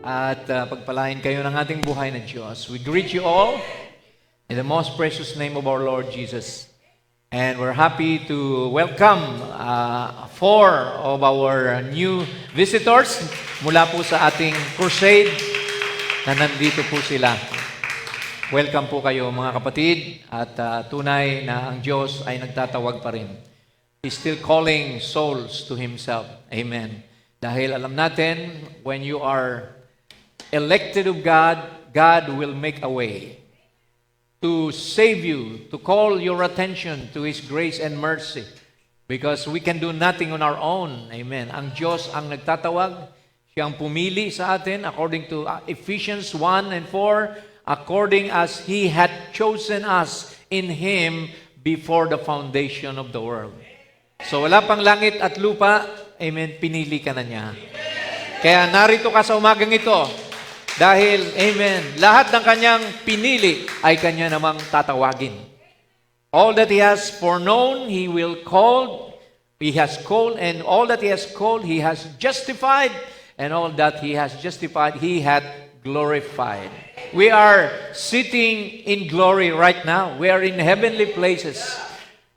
at pagpalain kayo ng ating buhay na Diyos. We greet you all in the most precious name of our Lord Jesus. And we're happy to welcome 4 of our new visitors mula po sa ating crusade na nandito po sila. Welcome po kayo mga kapatid at tunay na ang Diyos ay nagtatawag pa rin. He's still calling souls to Himself. Amen. Dahil alam natin, when you are elected of God, God will make a way to save you, to call your attention to His grace and mercy. Because we can do nothing on our own. Amen. Ang Diyos ang nagtatawag. Siya ang pumili sa atin according to Ephesians 1 and 4, according as He had chosen us in Him before the foundation of the world. So wala pang langit at lupa, amen, pinili ka na niya. Kaya narito ka sa umagang ito. Dahil, amen, lahat ng kanyang pinili ay kanya namang tatawagin. All that He has foreknown, He will call. He has called, and all that He has called, He has justified. And all that He has justified, He had glorified. We are sitting in glory right now. We are in heavenly places.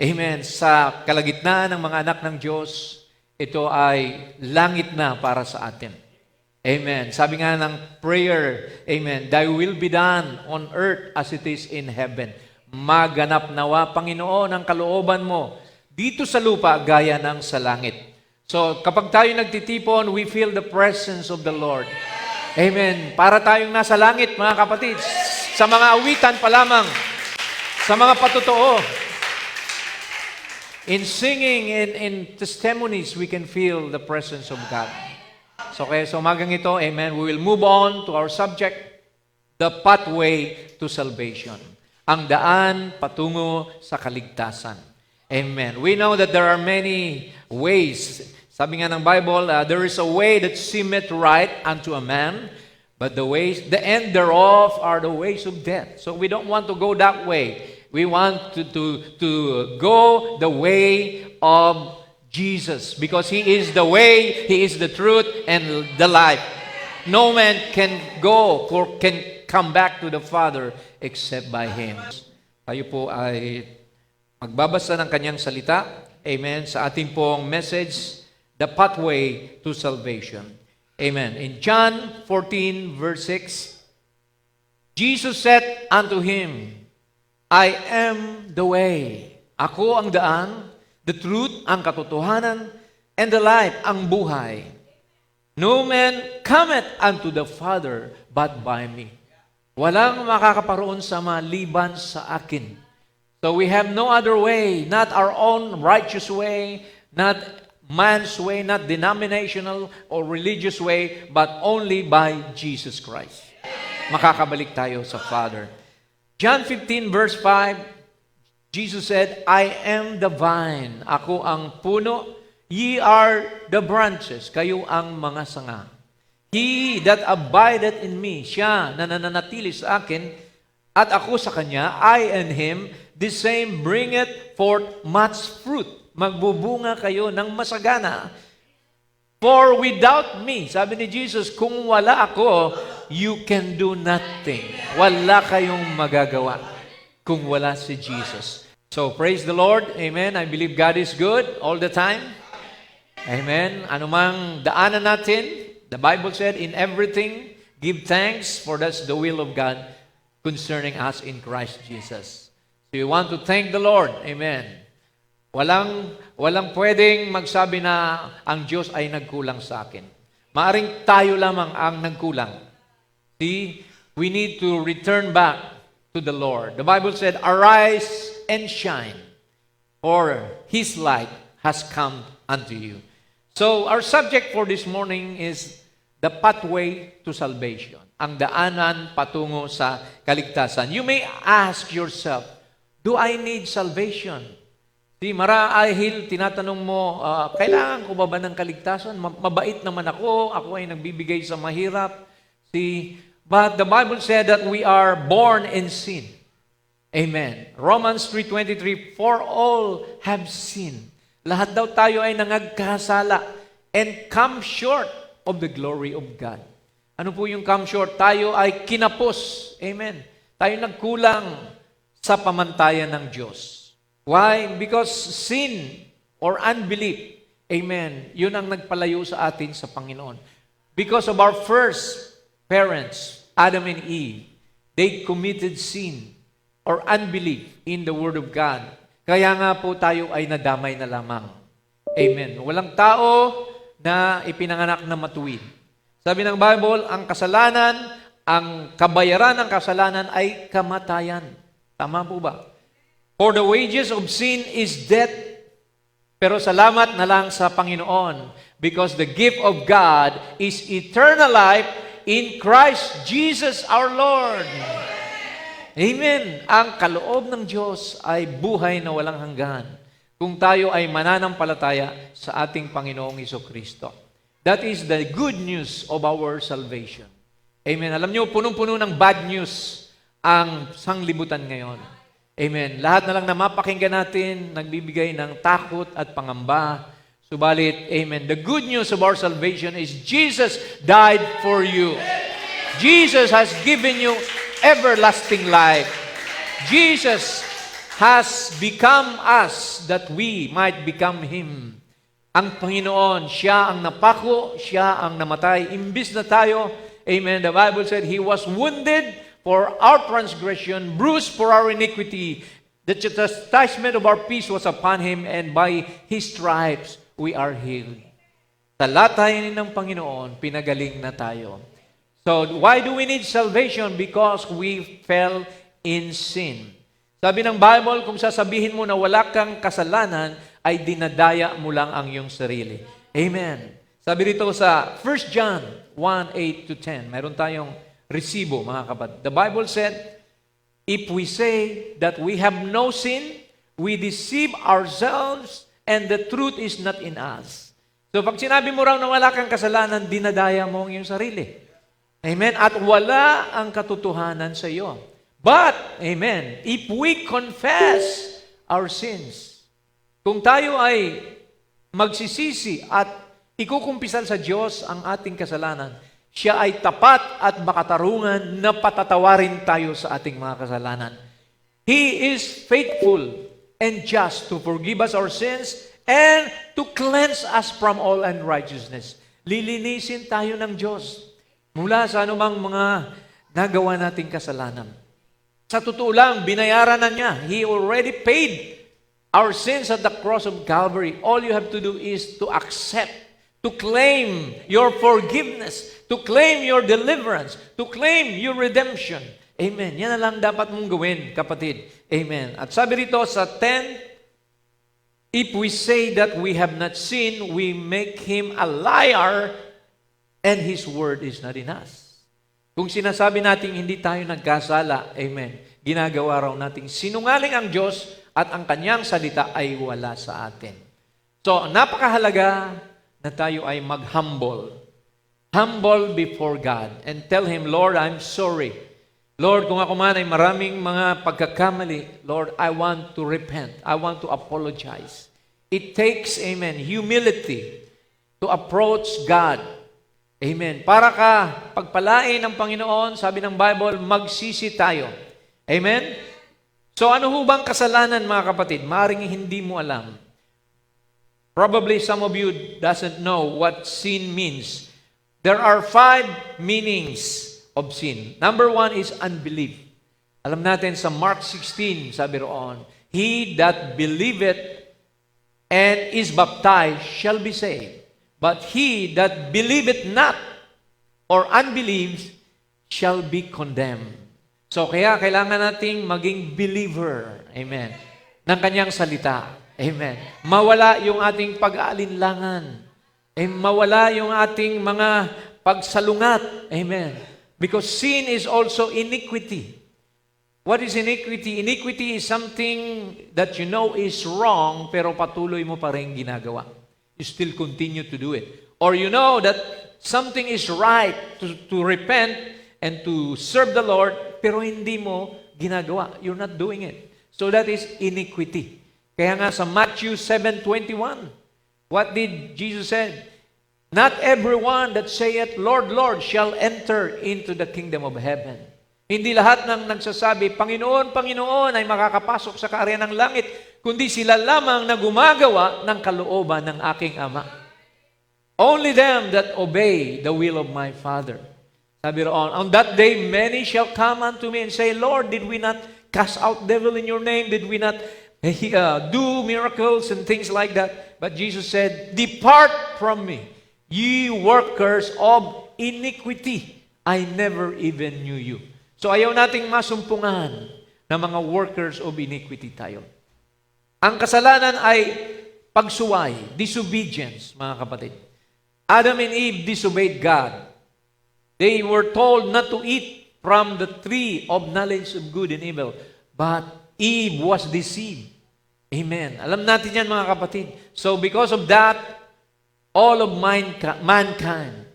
Amen. Sa kalagitnaan ng mga anak ng Diyos, ito ay langit na para sa atin. Amen. Sabi nga ng prayer, amen, Thy will be done on earth as it is in heaven. Maganap nawa, Panginoon, ang kalooban mo dito sa lupa gaya ng sa langit. So, kapag tayo nagtitipon, we feel the presence of the Lord. Amen. Para tayong nasa langit, mga kapatid, sa mga awitan pa lamang, sa mga patotoo. In singing, in testimonies, we can feel the presence of God. So, kaya sa umagang ito, amen, we will move on to our subject, the pathway to salvation. Ang daan patungo sa kaligtasan. Amen. We know that there are many ways. Sabi nga ng Bible, there is a way that seemeth right unto a man, but the end thereof are the ways of death. So we don't want to go that way. We want to go the way of Jesus, because He is the way, He is the truth, and the life. No man can come back to the Father except by Him. Tayo po ay magbabasa ng kanyang salita. Amen. Sa ating pong message, the pathway to salvation. Amen. In John 14, verse 6, Jesus said unto him, I am the way. Ako ang daan, the truth, ang katotohanan, and the life, ang buhay. No man cometh unto the Father but by me. Walang makakaparoon sa maliban sa akin. So we have no other way, not our own righteous way, not man's way, not denominational or religious way, but only by Jesus Christ. Makakabalik tayo sa Father. John 15 verse 5, Jesus said, I am the vine. Ako ang puno. Ye are the branches. Kayo ang mga sanga. He that abideth in me, siya na nananatili sa akin, at ako sa kanya, I and him, the same bringeth forth much fruit. Magbubunga kayo ng masagana. For without me, sabi ni Jesus, kung wala ako, you can do nothing. Wala kayong magagawa kung wala si Jesus. So, praise the Lord. Amen. I believe God is good all the time. Amen. Anumang daanan natin, the Bible said, in everything, give thanks, for that's the will of God concerning us in Christ Jesus. So, you want to thank the Lord. Amen. Walang pwedeng magsabi na ang Diyos ay nagkulang sa akin. Maaring tayo lamang ang nagkulang. See, we need to return back to the Lord. The Bible said, arise and shine, for His light has come unto you. So, our subject for this morning is the pathway to salvation. Ang daanan patungo sa kaligtasan. You may ask yourself, do I need salvation? Marahil tinatanong mo, kailangan ko ba ng kaligtasan? Mabait naman ako ay nagbibigay sa mahirap. But the Bible said that we are born in sin. Amen. Romans 3:23, for all have sinned. Lahat daw tayo ay nangagkasala and come short of the glory of God. Ano po yung come short? Tayo ay kinapos. Amen. Tayo nagkulang sa pamantayan ng Diyos. Why? Because sin or unbelief, amen, yun ang nagpalayo sa atin sa Panginoon. Because of our first parents, Adam and Eve, they committed sin or unbelief in the Word of God. Kaya nga po tayo ay nadamay na lamang. Amen. Walang tao na ipinanganak na matuwid. Sabi ng Bible, ang kasalanan, ang kabayaran ng kasalanan ay kamatayan. Tama po ba? For the wages of sin is death. Pero salamat na lang sa Panginoon because the gift of God is eternal life in Christ Jesus our Lord. Amen. Ang kaloob ng Diyos ay buhay na walang hanggan kung tayo ay mananampalataya sa ating Panginoong Hesukristo. That is the good news of our salvation. Amen. Alam niyo, punong-puno ng bad news ang sanglibutan ngayon. Amen. Lahat na lang na mapakinggan natin, nagbibigay ng takot at pangamba. Subalit, amen, the good news of our salvation is Jesus died for you. Jesus has given you everlasting life. Jesus has become us that we might become Him. Ang Panginoon, Siya ang napako, Siya ang namatay. Imbis na tayo, amen, the Bible said, He was wounded for our transgression, bruised for our iniquity. The chastisement of our peace was upon Him, and by His stripes we are healed. Sa latayin ng Panginoon, pinagaling na tayo. So, why do we need salvation? Because we fell in sin. Sabi ng Bible, kung sasabihin mo na wala kang kasalanan, ay dinadaya mo lang ang iyong sarili. Amen. Sabi rito sa 1 John 1:8-10, mayroon tayong resibo, mga kapatid. The Bible said, if we say that we have no sin, we deceive ourselves and the truth is not in us. So pag sinabi mo raw na wala kang kasalanan, dinadaya mo ang iyong sarili. Amen? At wala ang katotohanan sa iyo. But, amen, if we confess our sins, kung tayo ay magsisisi at ikukumpisal sa Diyos ang ating kasalanan, Siya ay tapat at makatarungan na patatawarin tayo sa ating mga kasalanan. He is faithful and just to forgive us our sins and to cleanse us from all unrighteousness. Lilinisin tayo ng Diyos mula sa anumang mga nagawa nating kasalanan. Sa totoo lang, binayaran na niya. He already paid our sins at the cross of Calvary. All you have to do is to accept, to claim your forgiveness, to claim your deliverance, to claim your redemption. Amen. Yan na lang dapat mong gawin, kapatid. Amen. At sabi rito sa 10, if we say that we have not sinned, we make Him a liar, and His word is not in us. Kung sinasabi natin hindi tayo nagkasala, amen, ginagawa raw nating sinungaling ang Diyos at ang Kanyang salita ay wala sa atin. So, napakahalaga na tayo ay mag-humble. Humble before God and tell Him, Lord, I'm sorry. Lord, kung ako man ay maraming mga pagkakamali, Lord, I want to repent. I want to apologize. It takes, amen, humility to approach God. Amen. Para ka pagpalain ng Panginoon, sabi ng Bible, magsisi tayo. Amen? So ano ho bang kasalanan, mga kapatid? Maaring hindi mo alam. Probably some of you doesn't know what sin means. There are 5 meanings of sin. Number 1 is unbelief. Alam natin sa Mark 16, sabi roon, He that believeth and is baptized shall be saved. But he that believeth not or unbelieves shall be condemned. So kaya kailangan nating maging believer. Amen. Ng Kanyang salita. Amen. Mawala yung ating pag-aalinlangan. Mawala yung ating mga pagsalungat. Amen. Because sin is also iniquity. What is iniquity? Iniquity is something that you know is wrong, pero patuloy mo pa rin ginagawa. You still continue to do it. Or you know that something is right to repent and to serve the Lord, pero hindi mo ginagawa. You're not doing it. So that is iniquity. Kaya nga sa Matthew 7:21, what did Jesus say? Not everyone that saith, Lord, Lord, shall enter into the kingdom of heaven. Hindi lahat ng nagsasabi, Panginoon, Panginoon, ay makakapasok sa kaharian ng langit, kundi sila lamang na gumagawa ng kalooban ng aking Ama. Only them that obey the will of my Father. Sabi roon, on that day, many shall come unto me and say, Lord, did we not cast out devil in your name? Did we not do miracles and things like that? But Jesus said, depart from me, ye workers of iniquity. I never even knew you. So ayaw nating masumpungan na mga workers of iniquity tayo. Ang kasalanan ay pagsuway, disobedience, mga kapatid. Adam and Eve disobeyed God. They were told not to eat from the tree of knowledge of good and evil. But Eve was deceived. Amen. Alam natin yan, mga kapatid. So because of that, all of mankind,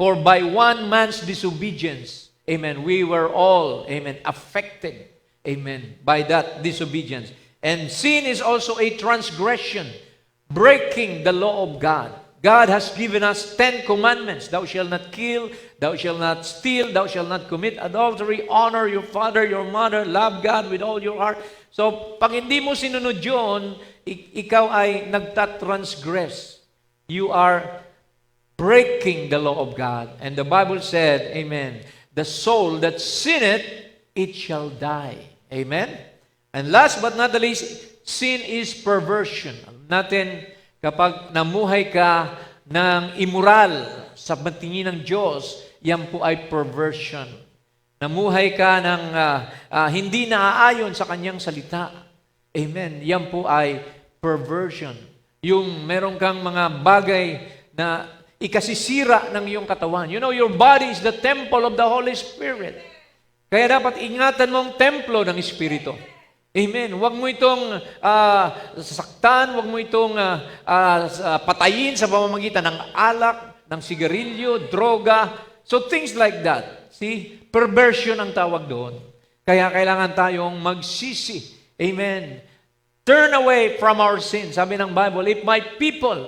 for by one man's disobedience, amen, we were all, amen, affected, amen, by that disobedience. And sin is also a transgression, breaking the law of God. God has given us 10 commandments. Thou shalt not kill, thou shalt not steal, thou shalt not commit adultery, honor your father, your mother, love God with all your heart. So, pag hindi mo sinunod yun, ikaw ay nagtatransgress. You are breaking the law of God. And the Bible said, amen, the soul that sinneth, it shall die. Amen? And last but not the least, sin is perversion. Alam natin, kapag namuhay ka ng immoral sa tingin ng Diyos, yan po ay perversion. Namuhay ka ng hindi naaayon sa kanyang salita. Amen. Yan po ay perversion. Yung meron kang mga bagay na ikasisira ng iyong katawan. You know, your body is the temple of the Holy Spirit. Kaya dapat ingatan mo ang templo ng Espiritu. Amen. Huwag mo itong saktan, huwag mo itong patayin sa pamamagitan ng alak, ng sigarilyo, droga. So things like that. See? Perversion ang tawag doon. Kaya kailangan tayong magsisi. Amen. Turn away from our sins. Sabi ng Bible, if my people,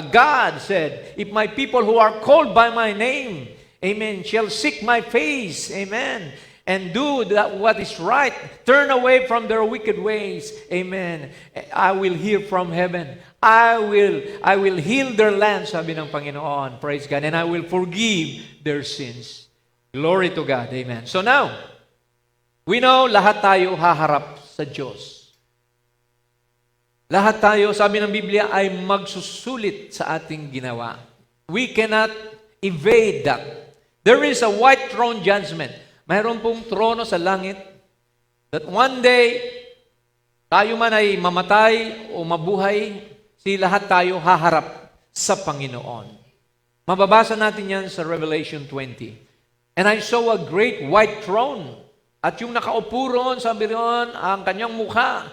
God said, if my people who are called by my name, amen, shall seek my face, amen, and do that what is right, turn away from their wicked ways, amen, I will hear from heaven. I will heal their land, sabi ng Panginoon, praise God, and I will forgive their sins. Glory to God, amen. So now, we know lahat tayo haharap sa Diyos. Lahat tayo, sabi ng Biblia, ay magsusulit sa ating ginawa. We cannot evade that. There is a white throne judgment. Mayroon pong trono sa langit that one day, tayo man ay mamatay o mabuhay, si lahat tayo haharap sa Panginoon. Mababasa natin yan sa Revelation 20. And I saw a great white throne. At yung nakaupo roon, sabi roon, ang kanyang mukha.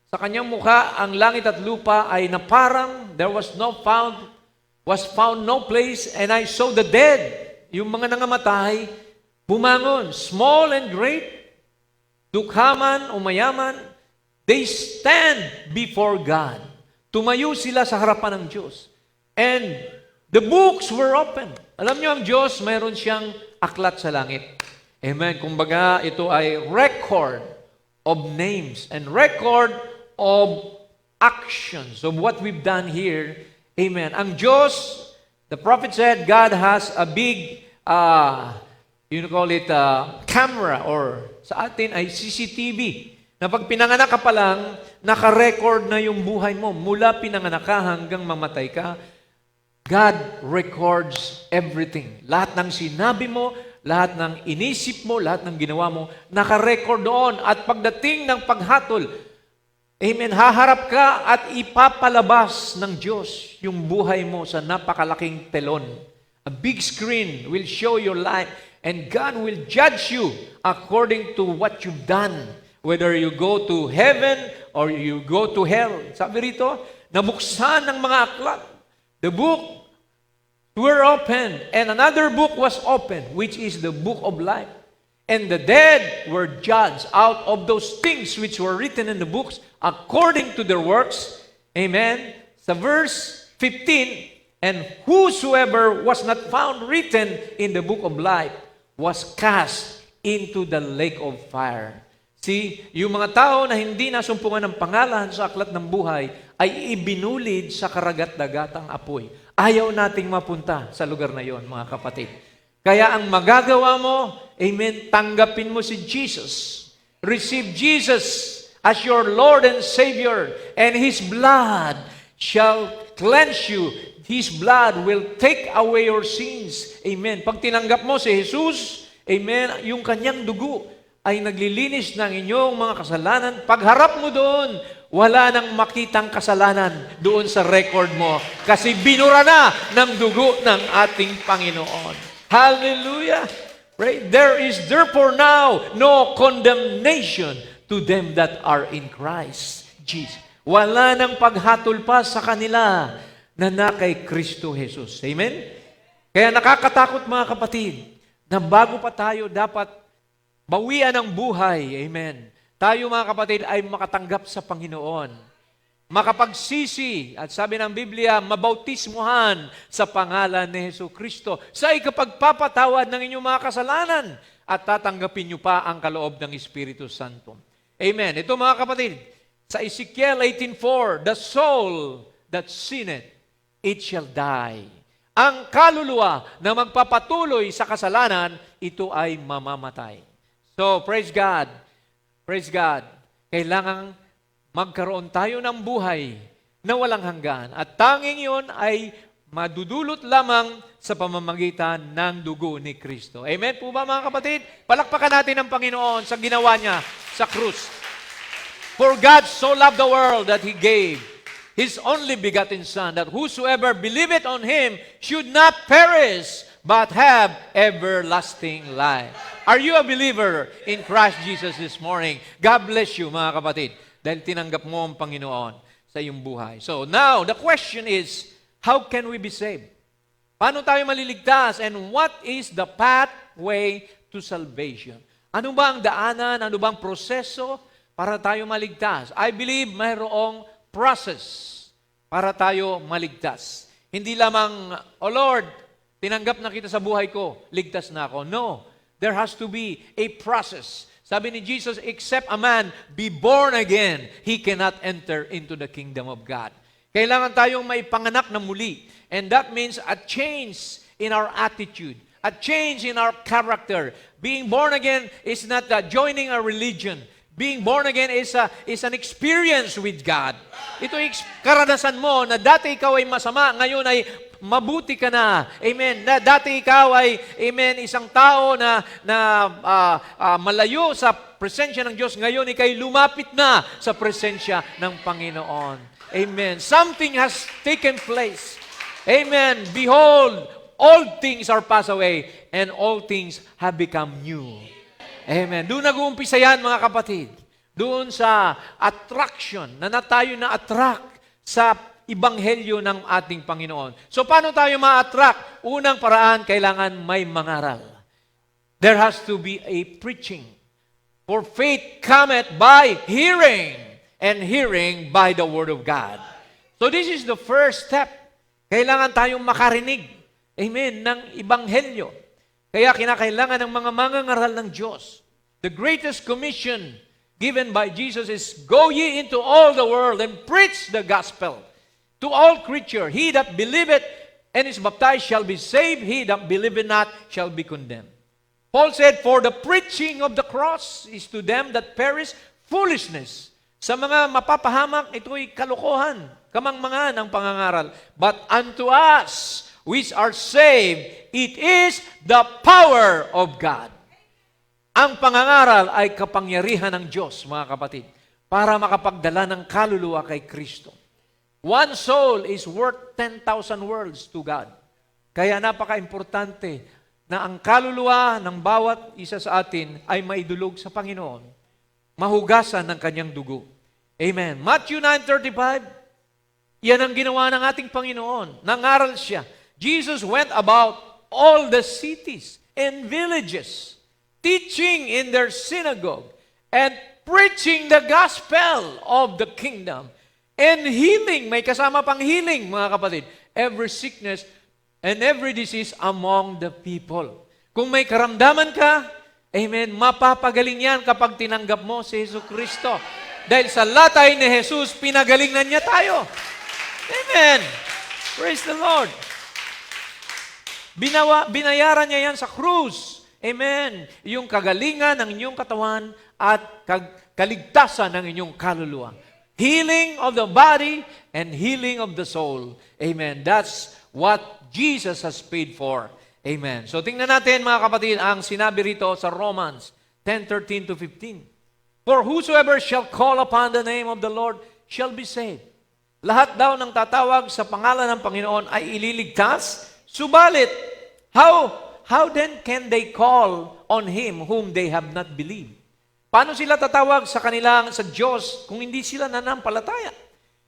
Sa kanyang mukha, ang langit at lupa ay naparang, there was found no place, and I saw the dead. Yung mga nangamatay, bumangon, small and great, dukhaman o mayaman, they stand before God. Tumayo sila sa harapan ng Diyos. And the books were open. Alam niyo, ang Diyos, mayroon siyang aklat sa langit. Amen. Kumbaga, ito ay record of names and record of actions of what we've done here. Amen. Ang Diyos, the prophet said, God has a big, you call it camera, or sa atin ay CCTV, na pag pinanganak ka pa lang, naka-record na yung buhay mo. Mula pinanganak ka hanggang mamatay ka, God records everything. Lahat ng sinabi mo, lahat ng inisip mo, lahat ng ginawa mo, naka-record doon. At pagdating ng paghatol, amen, haharap ka at ipapalabas ng Diyos yung buhay mo sa napakalaking telon. A big screen will show your life, and God will judge you according to what you've done. Whether you go to heaven or you go to hell. Sabi rito, nabuksan ng mga aklat. The book were opened, and another book was opened, which is the book of life. And the dead were judged out of those things which were written in the books according to their works. Amen. Sa verse 15, And whosoever was not found written in the book of life was cast into the lake of fire. See, yung mga tao na hindi nasumpungan ng pangalan sa aklat ng buhay ay ibinulid sa karagat-dagatang apoy. Ayaw nating mapunta sa lugar na yon, mga kapatid. Kaya ang magagawa mo, amen, tanggapin mo si Jesus. Receive Jesus as your Lord and Savior, and His blood shall cleanse you. His blood will take away your sins. Amen. Pag tinanggap mo si Jesus, amen, yung kanyang dugo ay naglilinis ng inyong mga kasalanan. Pagharap mo doon, wala nang makitang kasalanan doon sa record mo kasi binura na ng dugo ng ating Panginoon. Hallelujah! Right? There is therefore now no condemnation to them that are in Christ Jesus. Wala nang paghatol pa sa kanila na kay Kristo Jesus. Amen? Kaya nakakatakot mga kapatid na bago pa tayo dapat bawian ng buhay. Amen. Tayo mga kapatid ay makatanggap sa Panginoon. Makapagsisi, at sabi ng Biblia, mabautismuhan sa pangalan ni Hesus Kristo sa ikapagpapatawad ng inyong mga kasalanan at tatanggapin niyo pa ang kaloob ng Espiritu Santo. Amen. Ito mga kapatid, sa Ezekiel 18:4, the soul that sinneth, it shall die. Ang kaluluwa na magpapatuloy sa kasalanan, ito ay mamamatay. So, praise God. Praise God. Kailangang magkaroon tayo ng buhay na walang hanggan. At tanging yun ay madudulot lamang sa pamamagitan ng dugo ni Kristo. Amen po ba mga kapatid? Palakpakan natin ang Panginoon sa ginawa niya sa krus. For God so loved the world that He gave His only begotten Son, that whosoever believeth on Him should not perish, but have everlasting life. Are you a believer in Christ Jesus this morning? God bless you mga kapatid. Dahil tinanggap mo ang Panginoon sa iyong buhay. So now, the question is, how can we be saved? Paano tayo maliligtas? And what is the pathway to salvation? Ano ba ang daanan? Ano ba ang proseso para tayo maligtas? I believe mayroong process para tayo maligtas. Hindi lamang, oh Lord, tinanggap na kita sa buhay ko, ligtas na ako. No, there has to be a process. Sabi ni Jesus, except a man be born again, he cannot enter into the kingdom of God. Kailangan tayong maipanganak na muli. And that means a change in our attitude, a change in our character. Being born again is not joining a religion. Being born again is an experience with God. Ito ay karanasan mo na dati ikaw ay masama, ngayon ay mabuti ka na. Amen. Na dati ikaw ay, amen, isang tao na malayo sa presensya ng Diyos. Ngayon, ikay lumapit na sa presensya ng Panginoon. Amen. Something has taken place. Amen. Behold, all things are passed away and all things have become new. Amen. Doon nag-uumpisa yan, mga kapatid. Doon sa attraction, na tayo na-attract sa Ibanghelyo ng ating Panginoon. So, paano tayo ma-attract? Unang paraan, kailangan may mangaral. There has to be a preaching. For faith cometh by hearing, and hearing by the Word of God. So, this is the first step. Kailangan tayong makarinig, amen, ng Ibanghelyo. Kaya kinakailangan ng mga mangangaral ng Diyos. The greatest commission given by Jesus is, go ye into all the world and preach the gospel to all creature. He that believeth and is baptized shall be saved. He that believeth not shall be condemned. Paul said, for the preaching of the cross is to them that perish foolishness. Sa mga mapapahamak, ito'y kalokohan, kamangmangan ang pangangaral. But unto us, which are saved, it is the power of God. Ang pangangaral ay kapangyarihan ng Diyos, mga kapatid, para makapagdala ng kaluluwa kay Kristo. One soul is worth 10,000 worlds to God. Kaya napaka-importante na ang kaluluwa ng bawat isa sa atin ay maidulog sa Panginoon, mahugasan ng kanyang dugo. Amen. Matthew 9:35, yan ang ginawa ng ating Panginoon. Nangaral siya. Jesus went about all the cities and villages, teaching in their synagogue and preaching the gospel of the kingdom and healing. May kasama pang healing, mga kapatid. every sickness and every disease among the people. Kung may karamdaman ka, amen, mapapagaling yan kapag tinanggap mo si Jesucristo. Dahil sa latay ni Jesus, pinagaling na niya tayo. Amen. Praise the Lord. Binayaran niya yan sa krus. Amen. Yung kagalingan ng inyong katawan at kaligtasan ng inyong kaluluwa. Healing of the body and healing of the soul. Amen. That's what Jesus has paid for. Amen. So tingnan natin mga kapatid ang sinabi rito sa Romans 10:13-15. For whosoever shall call upon the name of the Lord shall be saved. Lahat daw ng tatawag sa pangalan ng Panginoon ay ililigtas. Subalit, how then can they call on Him whom they have not believed? Paano sila tatawag sa Diyos kung hindi sila nanampalataya?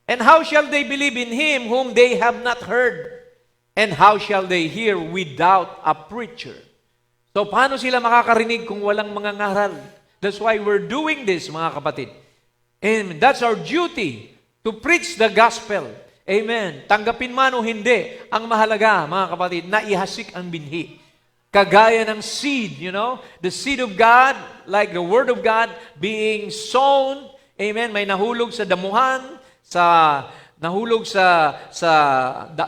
And how shall they believe in Him whom they have not heard? And how shall they hear without a preacher? So paano sila makakarinig kung walang mga ngaral? That's why we're doing this, mga kapatid. And that's our duty, to preach the gospel. Amen. Tanggapin man o hindi, ang mahalaga, mga kapatid, na ihasik ang binhi. Kagaya ng seed, the seed of God, like the word of God, being sown, amen, may nahulog sa damuhan, nahulog sa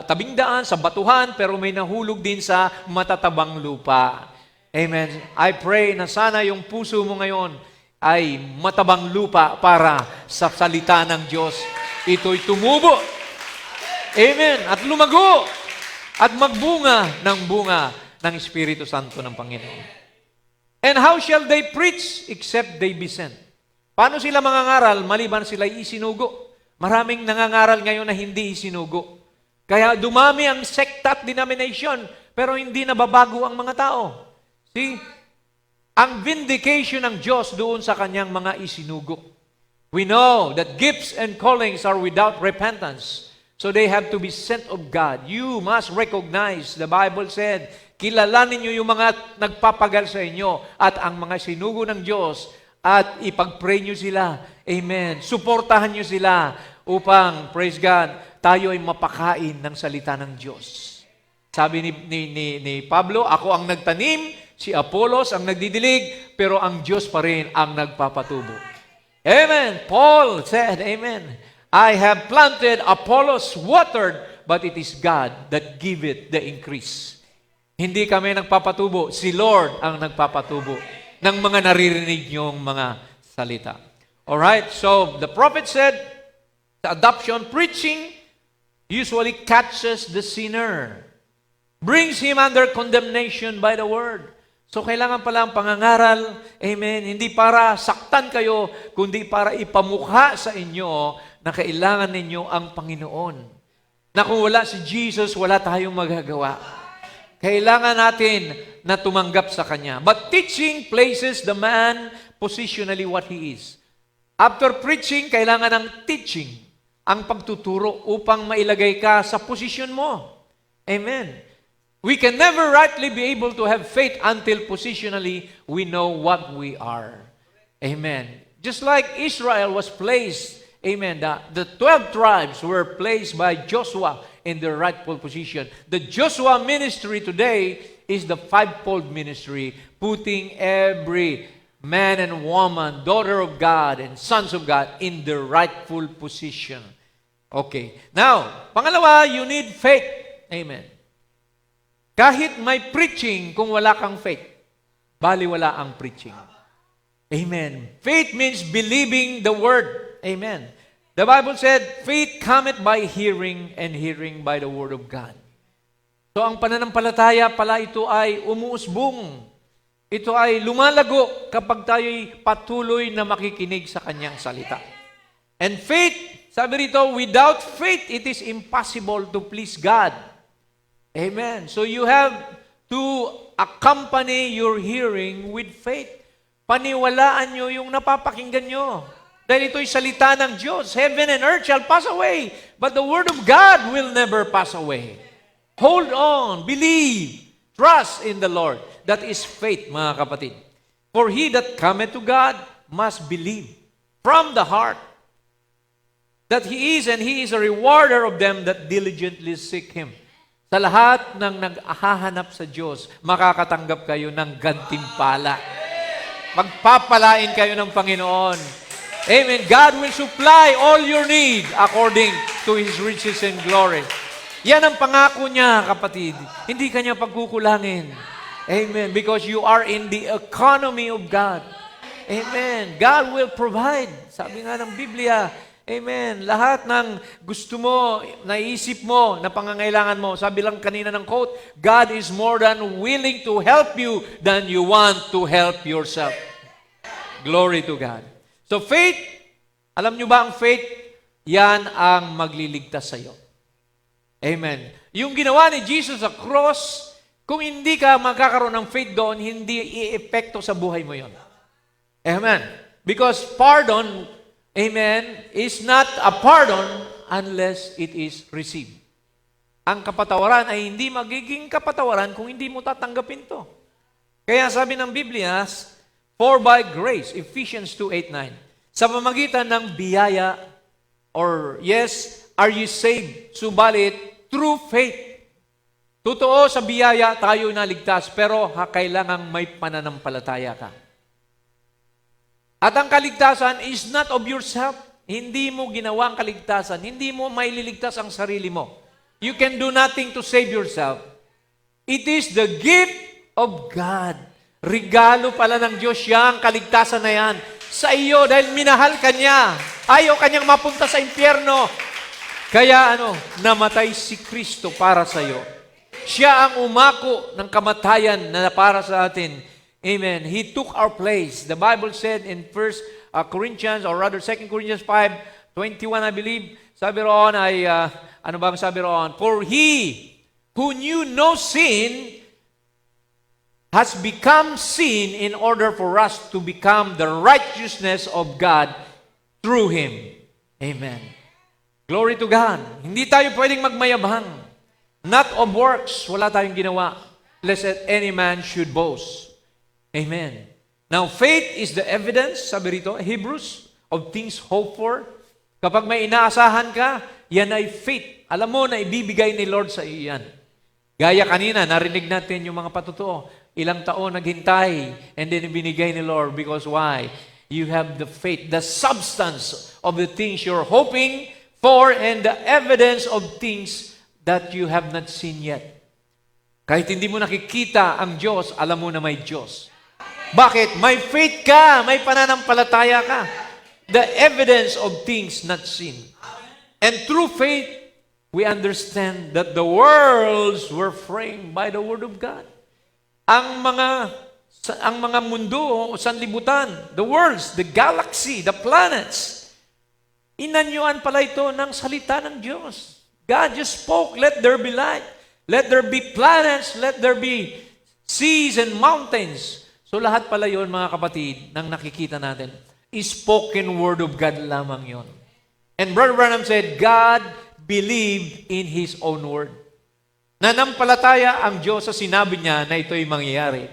tabing daan, sa batuhan, pero may nahulog din sa matatabang lupa. Amen. I pray na sana yung puso mo ngayon ay matabang lupa para sa salita ng Diyos. Ito'y tumubo. Amen. At lumago. At magbunga ng bunga ng Espiritu Santo ng Panginoon. And how shall they preach except they be sent? Paano sila mangangaral maliban sila isinugo? Maraming nangangaral ngayon na hindi isinugo. Kaya dumami ang sect at denomination, pero hindi nababago ang mga tao. See? Ang vindication ng Diyos doon sa kanyang mga isinugo. We know that gifts and callings are without repentance. So they have to be sent of God. You must recognize, the Bible said, kilalanin niyo yung mga nagpapagal sa inyo at ang mga sinugo ng Diyos at ipag-pray niyo sila. Amen. Suportahan niyo sila upang, praise God, tayo ay mapakain ng salita ng Diyos. Sabi ni Pablo, ako ang nagtanim, si Apollos ang nagdidilig, pero ang Diyos pa rin ang nagpapatubo. Amen. Paul said, amen, I have planted, Apollos watered, but it is God that giveth the increase. Hindi kami nagpapatubo, si Lord ang nagpapatubo ng mga naririnig niyong mga salita. Alright, so the prophet said, the adoption preaching usually catches the sinner, brings him under condemnation by the word. So kailangan pala ang pangangaral, amen, hindi para saktan kayo, kundi para ipamukha sa inyo na kailangan ninyo ang Panginoon. Na kung wala si Jesus, wala tayong magagawa. Kailangan natin na tumanggap sa Kanya. But teaching places the man positionally what he is. After preaching, kailangan ng teaching, ang pagtuturo upang mailagay ka sa posisyon mo. Amen. We can never rightly be able to have faith until positionally we know what we are. Amen. Just like Israel was placed, amen, the 12 tribes were placed by Joshua in their rightful position. The Joshua ministry today is the fivefold ministry, putting every man and woman, daughter of God and sons of God in their rightful position. Okay. Now, pangalawa, you need faith. Amen. Kahit may preaching, kung wala kang faith, baliwala ang preaching. Amen. Faith means believing the word. Amen. The Bible said, faith cometh by hearing, and hearing by the word of God. So ang pananampalataya pala ito ay umuusbong. Ito ay lumalago kapag tayo'y patuloy na makikinig sa kanyang salita. And faith, sabi rito, without faith, it is impossible to please God. Amen. So you have to accompany your hearing with faith. Paniwalaan nyo yung napapakinggan nyo. Dahil ito'y salita ng Diyos. Heaven and earth shall pass away, but the word of God will never pass away. Hold on, believe, trust in the Lord. That is faith, mga kapatid. For he that cometh to God must believe from the heart that He is, and He is a rewarder of them that diligently seek Him. Sa lahat ng nag-ahahanap sa Diyos, makakatanggap kayo ng gantimpala. Magpapalain kayo ng Panginoon. Amen. God will supply all your need according to His riches and glory. Yan ang pangako niya, kapatid. Hindi kanya pagkukulangin. Amen. Because you are in the economy of God. Amen. God will provide. Sabi nga ng Biblia, amen. Lahat ng gusto mo, naisip mo, na pangangailangan mo, sabi lang kanina ng quote, God is more than willing to help you than you want to help yourself. Glory to God. So faith, alam nyo ba ang faith? Yan ang magliligtas sa iyo. Amen. Yung ginawa ni Jesus sa cross, kung hindi ka magkakaroon ng faith doon, hindi i-epekto sa buhay mo yon. Amen. Because pardon, amen, is not a pardon unless it is received. Ang kapatawaran ay hindi magiging kapatawaran kung hindi mo tatanggapin to. Kaya sabi ng Biblia, for by grace, Ephesians 2:8-9, sa pamamagitan ng biyaya, or yes, are you saved? Subalit, through faith. Totoo, sa biyaya tayo naligtas, pero kailangang may pananampalataya ka. At ang kaligtasan is not of yourself. Hindi mo ginawa ang kaligtasan. Hindi mo maililigtas ang sarili mo. You can do nothing to save yourself. It is the gift of God. Regalo pala ng Diyos yan, kaligtasan na yan. Sa iyo, dahil minahal ka niya. Ayaw kanyang mapunta sa impyerno. Kaya namatay si Kristo para sa iyo. Siya ang umako ng kamatayan na para sa atin. Amen. He took our place. The Bible said in 1 Corinthians, or rather 2 Corinthians 5:21, I believe, sabi roon ay, ano bang sabi roon? For He who knew no sin has become sin in order for us to become the righteousness of God through Him. Amen. Glory to God. Hindi tayo pwedeng magmayabang. Not of works, wala tayong ginawa, lest any man should boast. Amen. Now, faith is the evidence, sabi rito, Hebrews, of things hoped for. Kapag may inaasahan ka, yan ay faith. Alam mo na ibibigay ni Lord sa iyo yan. Gaya kanina, narinig natin yung mga patutuo. Ilang taon naghintay, and then binigay ni Lord. Because why? You have the faith, the substance of the things you're hoping for, and the evidence of things that you have not seen yet. Kahit hindi mo nakikita ang Diyos, alam mo na may Diyos. Bakit? May faith ka, may pananampalataya ka. The evidence of things not seen. And through faith, we understand that the worlds were framed by the Word of God. Ang mga mundo o sanlibutan, the worlds, the galaxy, the planets, inanyuan pala ito ng salita ng Diyos. God just spoke, let there be light. Let there be planets, let there be seas and mountains. So lahat pala yon, mga kapatid, nang nakikita natin, spoken word of God lamang yon. And Brother Branham said, God believed in His own word. Nanampalataya ang Diyos sa sinabi niya na ito'y mangyayari.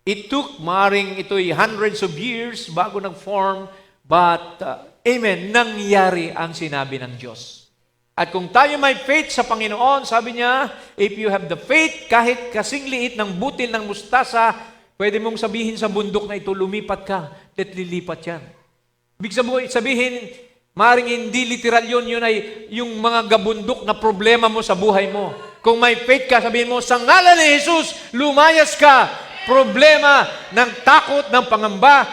It took, maaaring ito'y hundreds of years bago nag-form, but, amen, nangyari ang sinabi ng Diyos. At kung tayo may faith sa Panginoon, sabi niya, if you have the faith, kahit kasing liit ng butil ng mustasa, pwede mong sabihin sa bundok na ito, lumipat ka, at lilipat yan. Ibig sabihin, maaaring hindi literal yun ay yung mga gabundok na problema mo sa buhay mo. Kung may faith ka, sabihin mo, sa ngalan ni Jesus, lumayas ka. Problema ng takot, ng pangamba,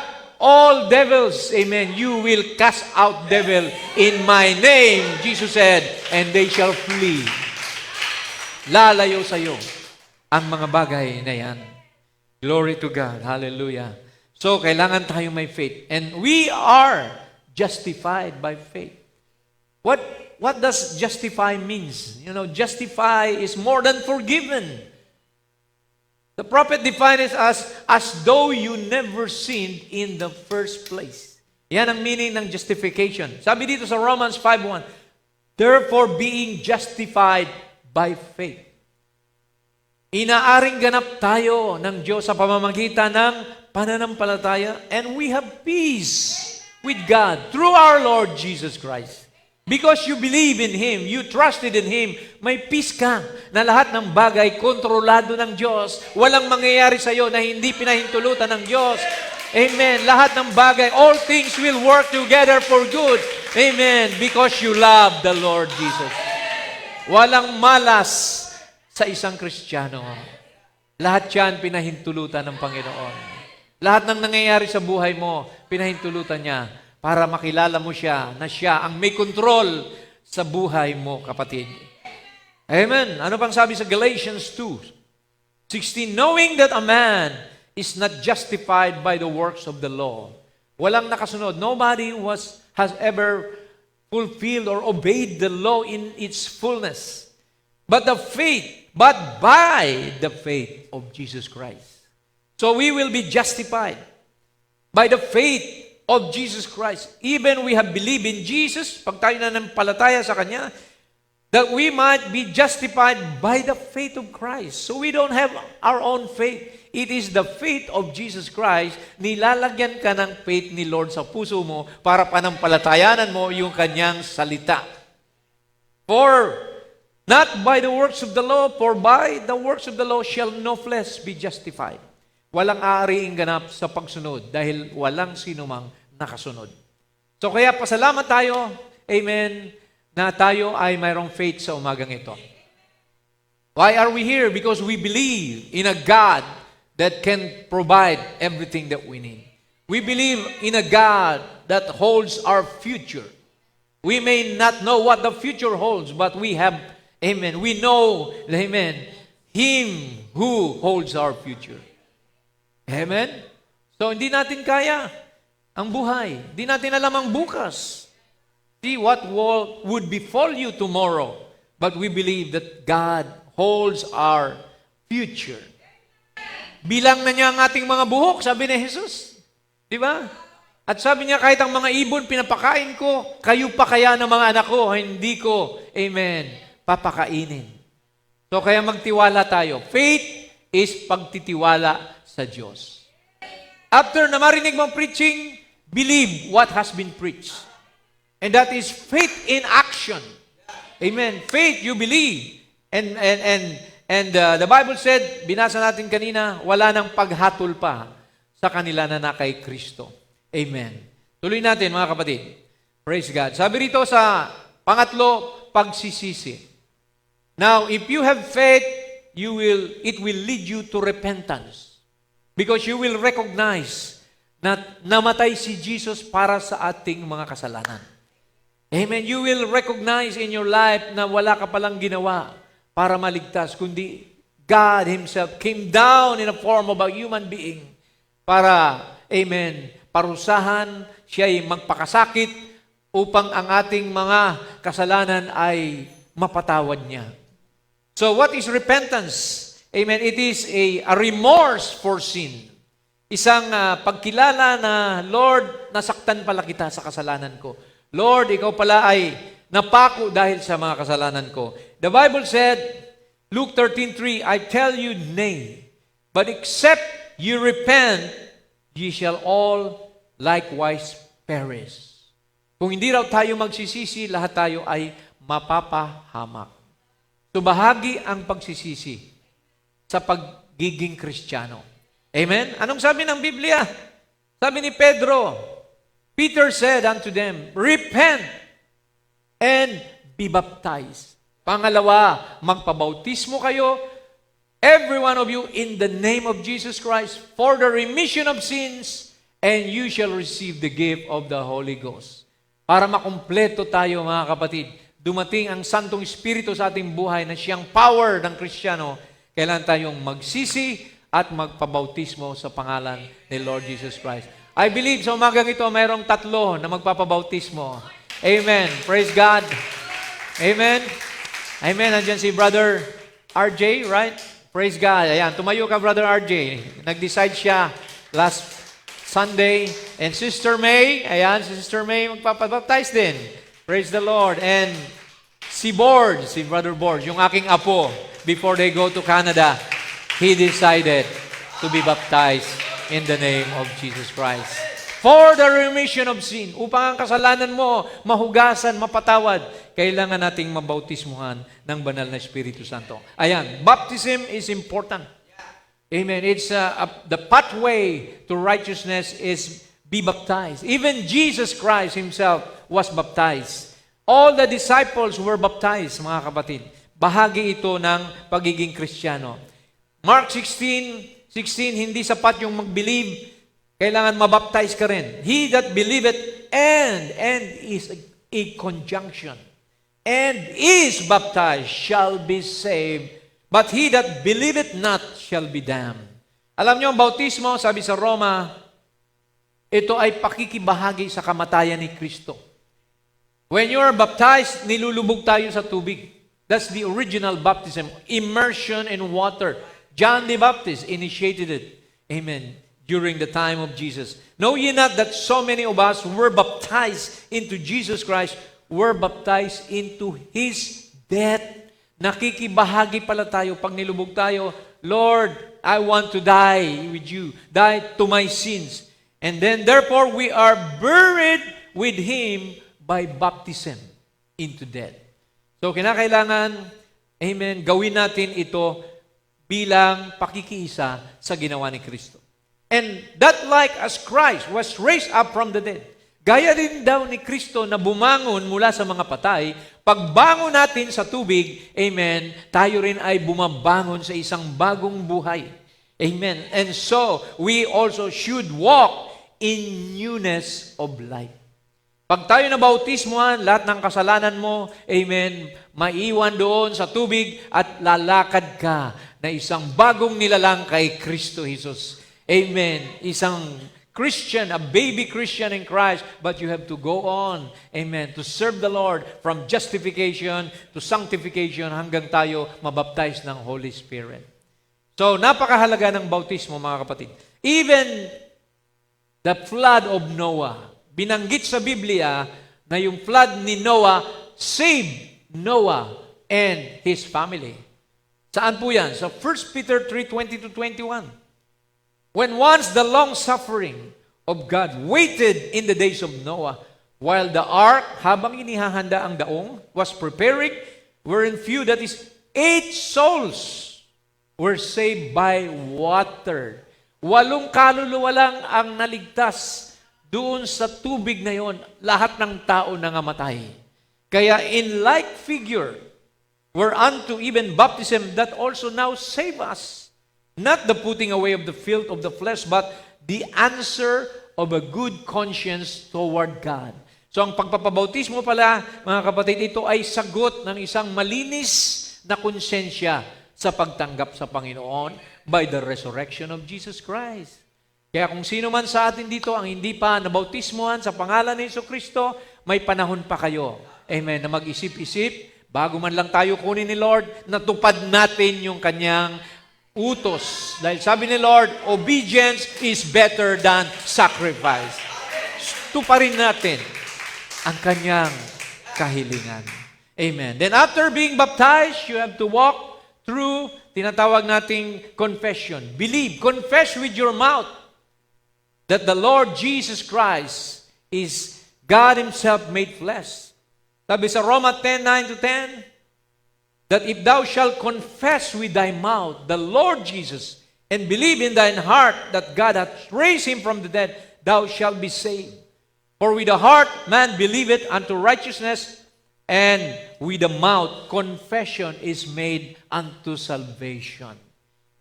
all devils, amen, you will cast out devil in my name, Jesus said, and they shall flee. Lalayo sa iyo ang mga bagay na yan. Glory to God. Hallelujah. So, kailangan tayo may faith. And we are justified by faith. What does justify means? You know, justify is more than forgiven. The prophet defined it as though you never sinned in the first place. Yan ang meaning ng justification. Sabi dito sa Romans 5:1, therefore being justified by faith. Inaaring ganap tayo ng Diyos sa pamamagitan ng pananampalataya, and we have peace with God through our Lord Jesus Christ. Because you believe in Him, you trusted in Him, may peace ka na lahat ng bagay kontrolado ng Diyos. Walang mangyayari sa iyo na hindi pinahintulutan ng Diyos. Amen. Lahat ng bagay, all things will work together for good. Amen. Because you love the Lord Jesus. Walang malas sa isang Kristiyano. Lahat yan pinahintulutan ng Panginoon. Lahat ng nangyayari sa buhay mo, pinahintulutan niya para makilala mo siya na siya ang may control sa buhay mo, kapatid. Amen. Ano pang sabi sa Galatians 2:16? Knowing that a man is not justified by the works of the law. Walang nakasunod. Nobody has ever fulfilled or obeyed the law in its fullness. But by the faith of Jesus Christ. So we will be justified by the faith of Jesus Christ. Even we have believed in Jesus, pag tayo nanampalataya sa Kanya, that we might be justified by the faith of Christ. So we don't have our own faith. It is the faith of Jesus Christ. Nilalagyan ka ng faith ni Lord sa puso mo para panampalatayanan mo yung Kanyang salita. For not by the works of the law, for by the works of the law shall no flesh be justified. Walang aariing ganap sa pagsunod dahil walang sinumang nakasunod. So kaya pasalamat tayo, amen, na tayo ay mayroong faith sa umagang ito. Why are we here? Because we believe in a God that can provide everything that we need. We believe in a God that holds our future. We may not know what the future holds, but we have, amen, we know, amen, Him who holds our future. Amen? So, hindi natin kaya ang buhay. Hindi natin alam ang bukas. See what would befall you tomorrow. But we believe that God holds our future. Bilang na niya ang ating mga buhok, sabi ni Jesus. Di ba? At sabi niya, kahit ang mga ibon pinapakain ko, kayo pa kaya ng mga anak ko, hindi ko, amen, papakainin. So, kaya magtiwala tayo. Faith is pagtitiwala sa Diyos. After na marinig mong preaching, believe what has been preached. And that is faith in action. Amen. Faith, you believe. And the Bible said, binasa natin kanina, wala nang paghatol pa sa kanila na kay Kristo. Amen. Tuloy natin, mga kapatid. Praise God. Sabi rito sa pangatlo, pagsisisi. Now, if you have faith, it will lead you to repentance. Because you will recognize na namatay si Jesus para sa ating mga kasalanan. Amen. You will recognize in your life na wala ka palang ginawa para maligtas, kundi God Himself came down in a form of a human being para, amen, parusahan, siya'y magpakasakit upang ang ating mga kasalanan ay mapatawad niya. So what is repentance? Amen. It is a remorse for sin. Isang pagkilala na, Lord, nasaktan pala kita sa kasalanan ko. Lord, ikaw pala ay napako dahil sa mga kasalanan ko. The Bible said, Luke 13:3, I tell you nay, but except you repent, ye shall all likewise perish. Kung hindi raw tayo magsisisi, lahat tayo ay mapapahamak. So bahagi ang pagsisisi sa pagiging Kristiyano. Amen? Anong sabi ng Biblia? Sabi ni Pedro, Peter said unto them, repent and be baptized. Pangalawa, magpabautismo kayo, every one of you, in the name of Jesus Christ, for the remission of sins, and you shall receive the gift of the Holy Ghost. Para makumpleto tayo, mga kapatid, dumating ang Santong Espiritu sa ating buhay na siyang power ng Kristiyano, kailangan tayong magsisi at magpabautismo sa pangalan ni Lord Jesus Christ. I believe sa umagang ito, mayroong 3 na magpapabautismo. Amen. Praise God. Amen. Amen. Nandiyan si Brother RJ, right? Praise God. Ayan, tumayo ka, Brother RJ. Nag-decide siya last Sunday. And Sister May, ayan, si Sister May magpapabaptize din. Praise the Lord. And si Brother Borge, yung aking apo, before they go to Canada, he decided to be baptized in the name of Jesus Christ. For the remission of sin. Upang ang kasalanan mo mahugasan, mapatawad, kailangan nating mabautismuhan ng banal na Espiritu Santo. Ayan, baptism is important. Amen. It's the pathway to righteousness is be baptized. Even Jesus Christ Himself was baptized. All the disciples were baptized, mga kapatid. Bahagi ito ng pagiging Kristiyano. Mark 16, hindi sapat yung mag-believe, kailangan mabaptize ka rin. He that believeth and is a conjunction, and is baptized shall be saved, but he that believeth not shall be damned. Alam niyo, ang bautismo, sabi sa Roma, ito ay pakikibahagi sa kamatayan ni Kristo. When you are baptized, nilulubog tayo sa tubig. That's the original baptism, immersion in water. John the Baptist initiated it. Amen. During the time of Jesus. Know ye not that so many of us were baptized into Jesus Christ, were baptized into His death. Nakikibahagi pala tayo pag nilubog tayo. Lord, I want to die with you. Die to my sins. And then therefore we are buried with Him by baptism into death. So kinakailangan, amen, gawin natin ito bilang pakikiisa sa ginawa ni Kristo. And that like as Christ was raised up from the dead, gaya rin daw ni Kristo na bumangon mula sa mga patay, pagbangon natin sa tubig, amen, tayo rin ay bumabangon sa isang bagong buhay. Amen. And so, we also should walk in newness of life. Pag tayo na bautismuhan, lahat ng kasalanan mo, amen, maiwan doon sa tubig at lalakad ka na isang bagong nilalang kay Kristo Jesus. Amen. Isang Christian, a baby Christian in Christ, but you have to go on, amen, to serve the Lord from justification to sanctification hanggang tayo mabaptize ng Holy Spirit. So, napakahalaga ng bautismo, mga kapatid. Even the flood of Noah, binanggit sa Biblia na yung flood ni Noah saved Noah and his family. Saan po yan? Sa 1 Peter 3:20-21. When once the long-suffering of God waited in the days of Noah, while the ark, habang inihahanda ang daong, was preparing, wherein few, that is, 8 souls were saved by water. 8 kaluluwa lang ang naligtas doon sa tubig na yon. Lahat ng tao nangamatay. Kaya in like figure, whereunto even baptism that also now save us. Not the putting away of the filth of the flesh, but the answer of a good conscience toward God. So ang pagpapabautismo pala, mga kapatid, ito ay sagot ng isang malinis na konsensya sa pagtanggap sa Panginoon by the resurrection of Jesus Christ. Kaya kung sino man sa atin dito ang hindi pa nabautismuhan sa pangalan ni Jesucristo, may panahon pa kayo. Amen. Na mag-isip-isip, bago man lang tayo kunin ni Lord, natupad natin yung kanyang utos. Dahil sabi ni Lord, obedience is better than sacrifice. Tuparin natin ang kanyang kahilingan. Amen. Then after being baptized, you have to walk through tinatawag nating confession. Believe, confess with your mouth that the Lord Jesus Christ is God Himself made flesh. Sabi sa Roma 10:9-10, that if thou shalt confess with thy mouth the Lord Jesus, and believe in thine heart that God hath raised Him from the dead, thou shalt be saved. For with the heart man believeth unto righteousness, and with the mouth confession is made unto salvation.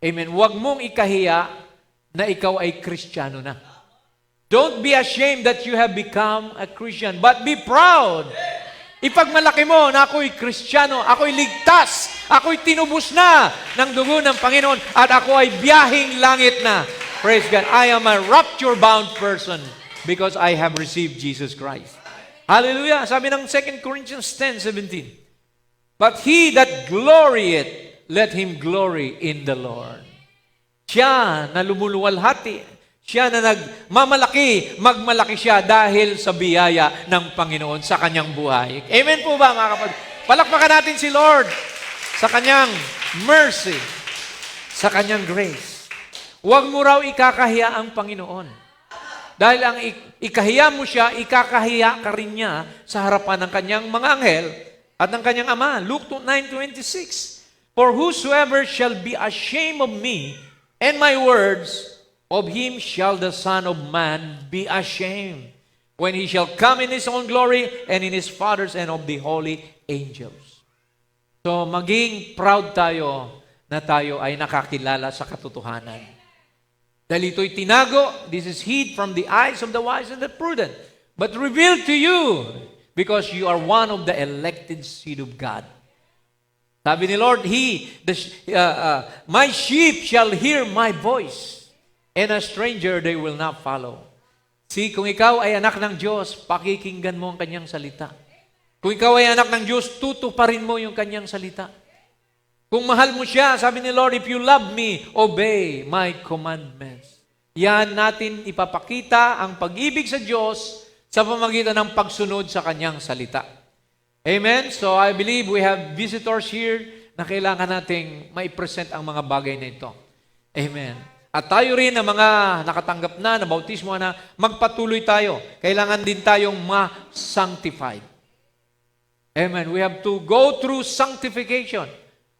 Amen. Huwag mong ikahiya na ikaw ay Kristiyano na. Don't be ashamed that you have become a Christian, but be proud. Ipagmalaki mo na ako'y Kristiyano, ako'y ligtas, ako'y tinubos na ng dugo ng Panginoon, at ako ay biyaheng langit na. Praise God. I am a rapture-bound person because I have received Jesus Christ. Hallelujah. Sabi ng 2 Corinthians 10:17, but he that glorieth, let him glory in the Lord. Siya na lumuluwalhati, siya na nagmamalaki, magmalaki siya dahil sa biyaya ng Panginoon sa kanyang buhay. Amen po ba, mga kapatid? Palakpakan natin si Lord sa kanyang mercy, sa kanyang grace. Huwag mo raw ikakahiya ang Panginoon. Dahil ang ikahiya mo siya, ikakahiya ka rin niya sa harapan ng kanyang mga anghel at ng kanyang ama. Luke 9:26. For whosoever shall be ashamed of me and my words, of him shall the Son of Man be ashamed, when he shall come in his own glory and in his Father's and of the holy angels. So maging proud tayo na tayo ay nakakilala sa katotohanan. Dahil ito'y tinago, this is hid from the eyes of the wise and the prudent, but revealed to you because you are one of the elected seed of God. Sabi ni Lord, my sheep shall hear my voice, and a stranger they will not follow. See, kung ikaw ay anak ng Diyos, pakikinggan mo ang kanyang salita. Kung ikaw ay anak ng Diyos, tutuparin mo yung kanyang salita. Kung mahal mo siya, sabi ni Lord, if you love me, obey my commandments. Yan natin ipapakita ang pag-ibig sa Diyos sa pamamagitan ng pagsunod sa kanyang salita. Amen? So I believe we have visitors here na kailangan nating mai-present ang mga bagay na ito. Amen. At tayo rin na mga nakatanggap na bautismo na, magpatuloy tayo. Kailangan din tayong ma-sanctified. Amen. We have to go through sanctification.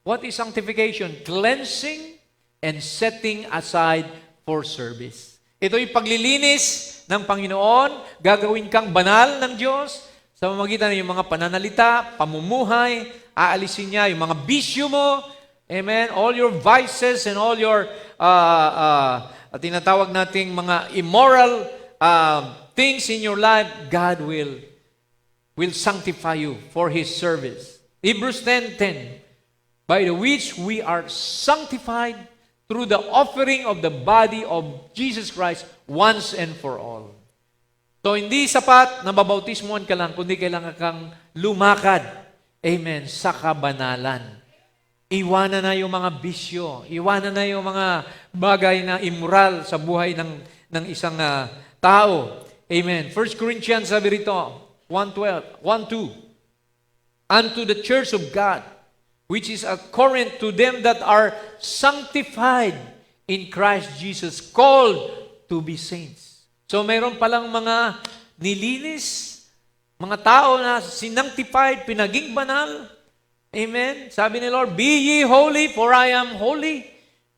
What is sanctification? Cleansing and setting aside for service. Ito'y paglilinis ng Panginoon, gagawin kang banal ng Diyos sa pamamagitan ng mga pananalita, pamumuhay, aalisin niya yung mga bisyo mo, amen, all your vices and all your tinatawag nating mga immoral things in your life, God will sanctify you for His service. Hebrews 10:10, by the which we are sanctified through the offering of the body of Jesus Christ once and for all. So, hindi sapat na babautismoan ka lang, kundi kailangan kang lumakad, amen, sa kabanalan. Iwanan na yung mga bisyo, iwanan na yung mga bagay na immoral sa buhay ng isang tao. Amen. 1 Corinthians, sabi rito, 1:2, unto the church of God, which is at Corinth, to them that are sanctified in Christ Jesus, called to be saints. So mayroon palang mga nilinis, mga tao na sinangtified, pinaging banal. Amen? Sabi ni Lord, be ye holy, for I am holy.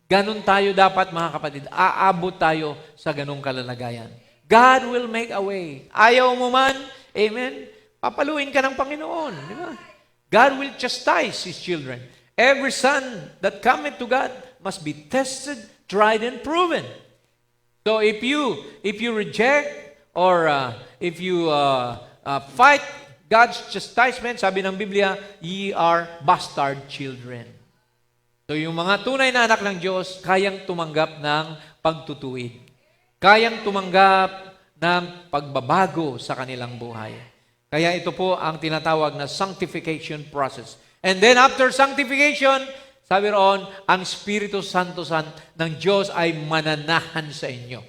Ganon tayo dapat, mga kapatid. Aabot tayo sa ganong kalalagayan. God will make a way. Ayaw mo man, amen, papaluin ka ng Panginoon. Di ba? God will chastise His children. Every son that cometh to God must be tested, tried, and proven. So if you reject or if you fight God's chastisement, sabi ng Biblia, ye are bastard children. So yung mga tunay na anak ng Diyos, kayang tumanggap ng pagtutuwid. Kayang tumanggap ng pagbabago sa kanilang buhay. Kaya ito po ang tinatawag na sanctification process. And then after sanctification, sabi roon, ang Espiritu Santo ng Diyos ay mananahan sa inyo.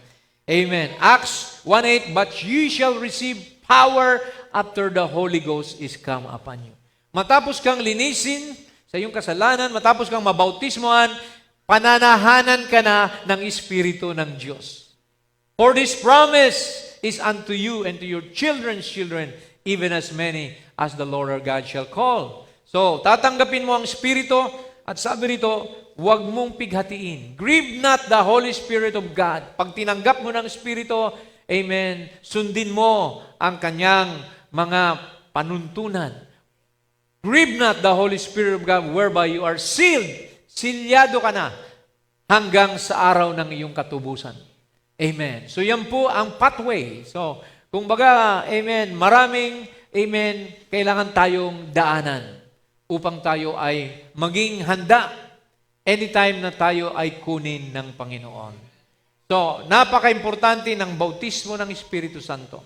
Amen. Acts 1:8, but ye shall receive power after the Holy Ghost is come upon you. Matapos kang linisin sa iyong kasalanan, matapos kang mabautismoan, pananahanan ka na ng Espiritu ng Diyos. For this promise is unto you and to your children's children, even as many as the Lord our God shall call. So, tatanggapin mo ang Espiritu at sabi rito, huwag mong pighatiin. Grieve not the Holy Spirit of God. Pag tinanggap mo ng Espiritu, amen, sundin mo ang kanyang mga panuntunan. Grieve not the Holy Spirit of God whereby you are sealed. Silyado ka na hanggang sa araw ng iyong katubusan. Amen. So yan po ang pathway. So, kung baga, amen, maraming, amen, kailangan tayong daanan upang tayo ay maging handa anytime na tayo ay kunin ng Panginoon. So, napaka-importante ng bautismo ng Espiritu Santo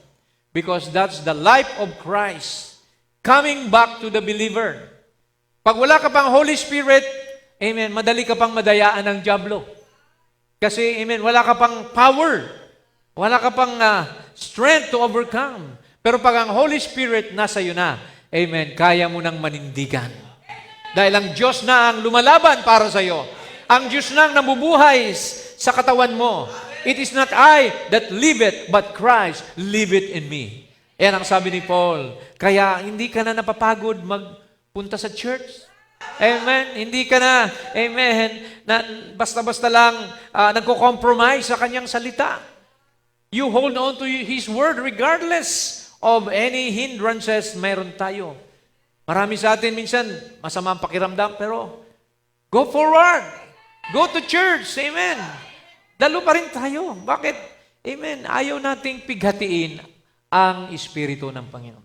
because that's the life of Christ coming back to the believer. Pag wala ka pang Holy Spirit, amen, madali ka pang madayaan ng dyablo. Kasi, amen, wala ka pang power. Wala ka pang strength to overcome. Pero pag ang Holy Spirit nasa iyo na, amen, kaya mo nang manindigan. Dahil ang Diyos na ang lumalaban para sa iyo. Ang Diyos na ang nabubuhay sa katawan mo. It is not I that liveth, but Christ liveth in me. Yan ang sabi ni Paul. Kaya hindi ka na napapagod magpunta sa church. Amen. Hindi ka na, amen, na basta-basta lang nagko-compromise sa kanyang salita. You hold on to His word regardless of any hindrances meron tayo. Marami sa atin minsan, masama ang pakiramdam, pero go forward. Go to church. Amen. Dalo pa rin tayo. Bakit? Amen. Ayaw nating pighatiin ang Espiritu ng Panginoon.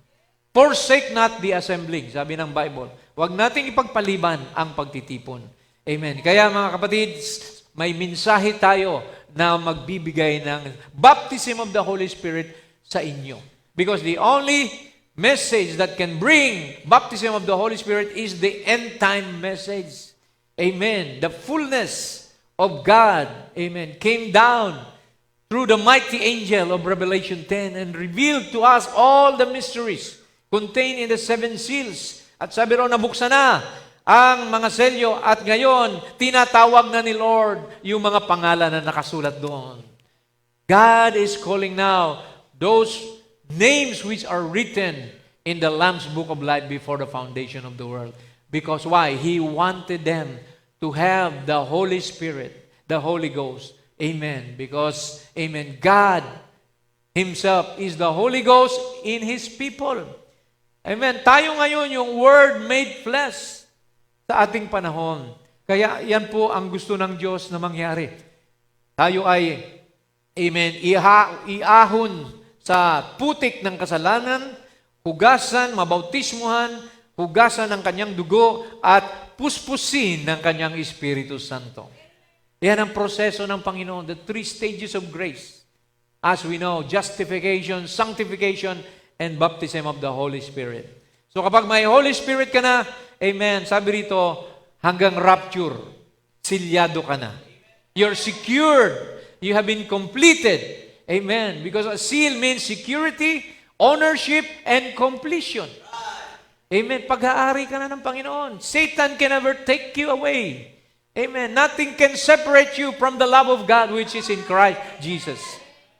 Forsake not the assembling, sabi ng Bible. Huwag nating ipagpaliban ang pagtitipon. Amen. Kaya mga kapatid, may mensahe tayo na magbibigay ng baptism of the Holy Spirit sa inyo. Because the only message that can bring baptism of the Holy Spirit is the end time message. Amen. The fullness of God, amen, came down through the mighty angel of Revelation 10 and revealed to us all the mysteries contained in the seven seals. At sabi raw, nabuksan na ang mga selyo at ngayon, tinatawag na ni Lord yung mga pangalan na nakasulat doon. God is calling now those names which are written in the Lamb's Book of Life before the foundation of the world. Because why? He wanted them to have the Holy Spirit, the Holy Ghost. Amen. Because, amen, God Himself is the Holy Ghost in His people. Amen. Tayo ngayon yung Word made flesh sa ating panahon. Kaya yan po ang gusto ng Diyos na mangyari. Tayo ay, amen, iahon sa putik ng kasalanan, hugasan, mabautismuhan, hugasan ng kanyang dugo, at puspusin ng kanyang Espiritu Santo. Yan ang proseso ng Panginoon, the 3 stages of grace. As we know, justification, sanctification, and baptism of the Holy Spirit. So kapag may Holy Spirit ka na, amen, sabi rito, hanggang rapture, silyado ka na. You're secured. You have been completed. Amen. Because a seal means security, ownership, and completion. Amen. Pag-aari ka na ng Panginoon. Satan can never take you away. Amen. Nothing can separate you from the love of God which is in Christ Jesus.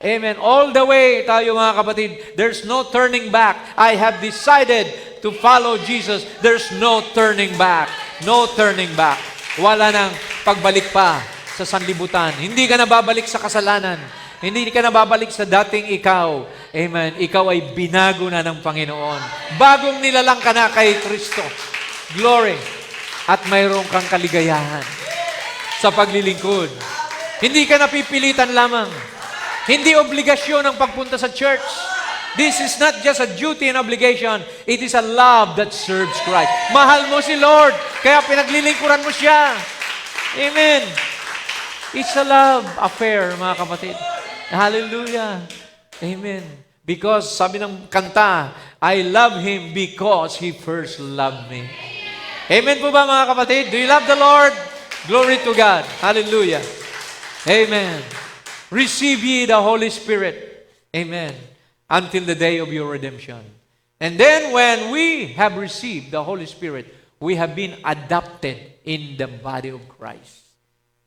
Amen. All the way tayo mga kapatid, there's no turning back. I have decided to follow Jesus. There's no turning back. No turning back. Wala nang pagbalik pa sa sanlibutan. Hindi ka na babalik sa kasalanan. Hindi ka na babalik sa dating ikaw. Amen. Ikaw ay binago na ng Panginoon. Bagong nilalang ka na kay Kristo. Glory. At mayroon kang kaligayahan sa paglilingkod. Hindi ka napipilitan lamang. Hindi obligasyon ang pagpunta sa church. This is not just a duty and obligation. It is a love that serves Christ. Mahal mo si Lord, kaya pinaglilingkuran mo siya. Amen. It's a love affair, mga kapatid. Hallelujah. Amen. Because, sabi ng kanta, I love Him because He first loved me. Amen po ba, mga kapatid? Do you love the Lord? Glory to God. Hallelujah. Amen. Receive ye the Holy Spirit. Amen. Until the day of your redemption. And then when we have received the Holy Spirit, we have been adopted in the body of Christ.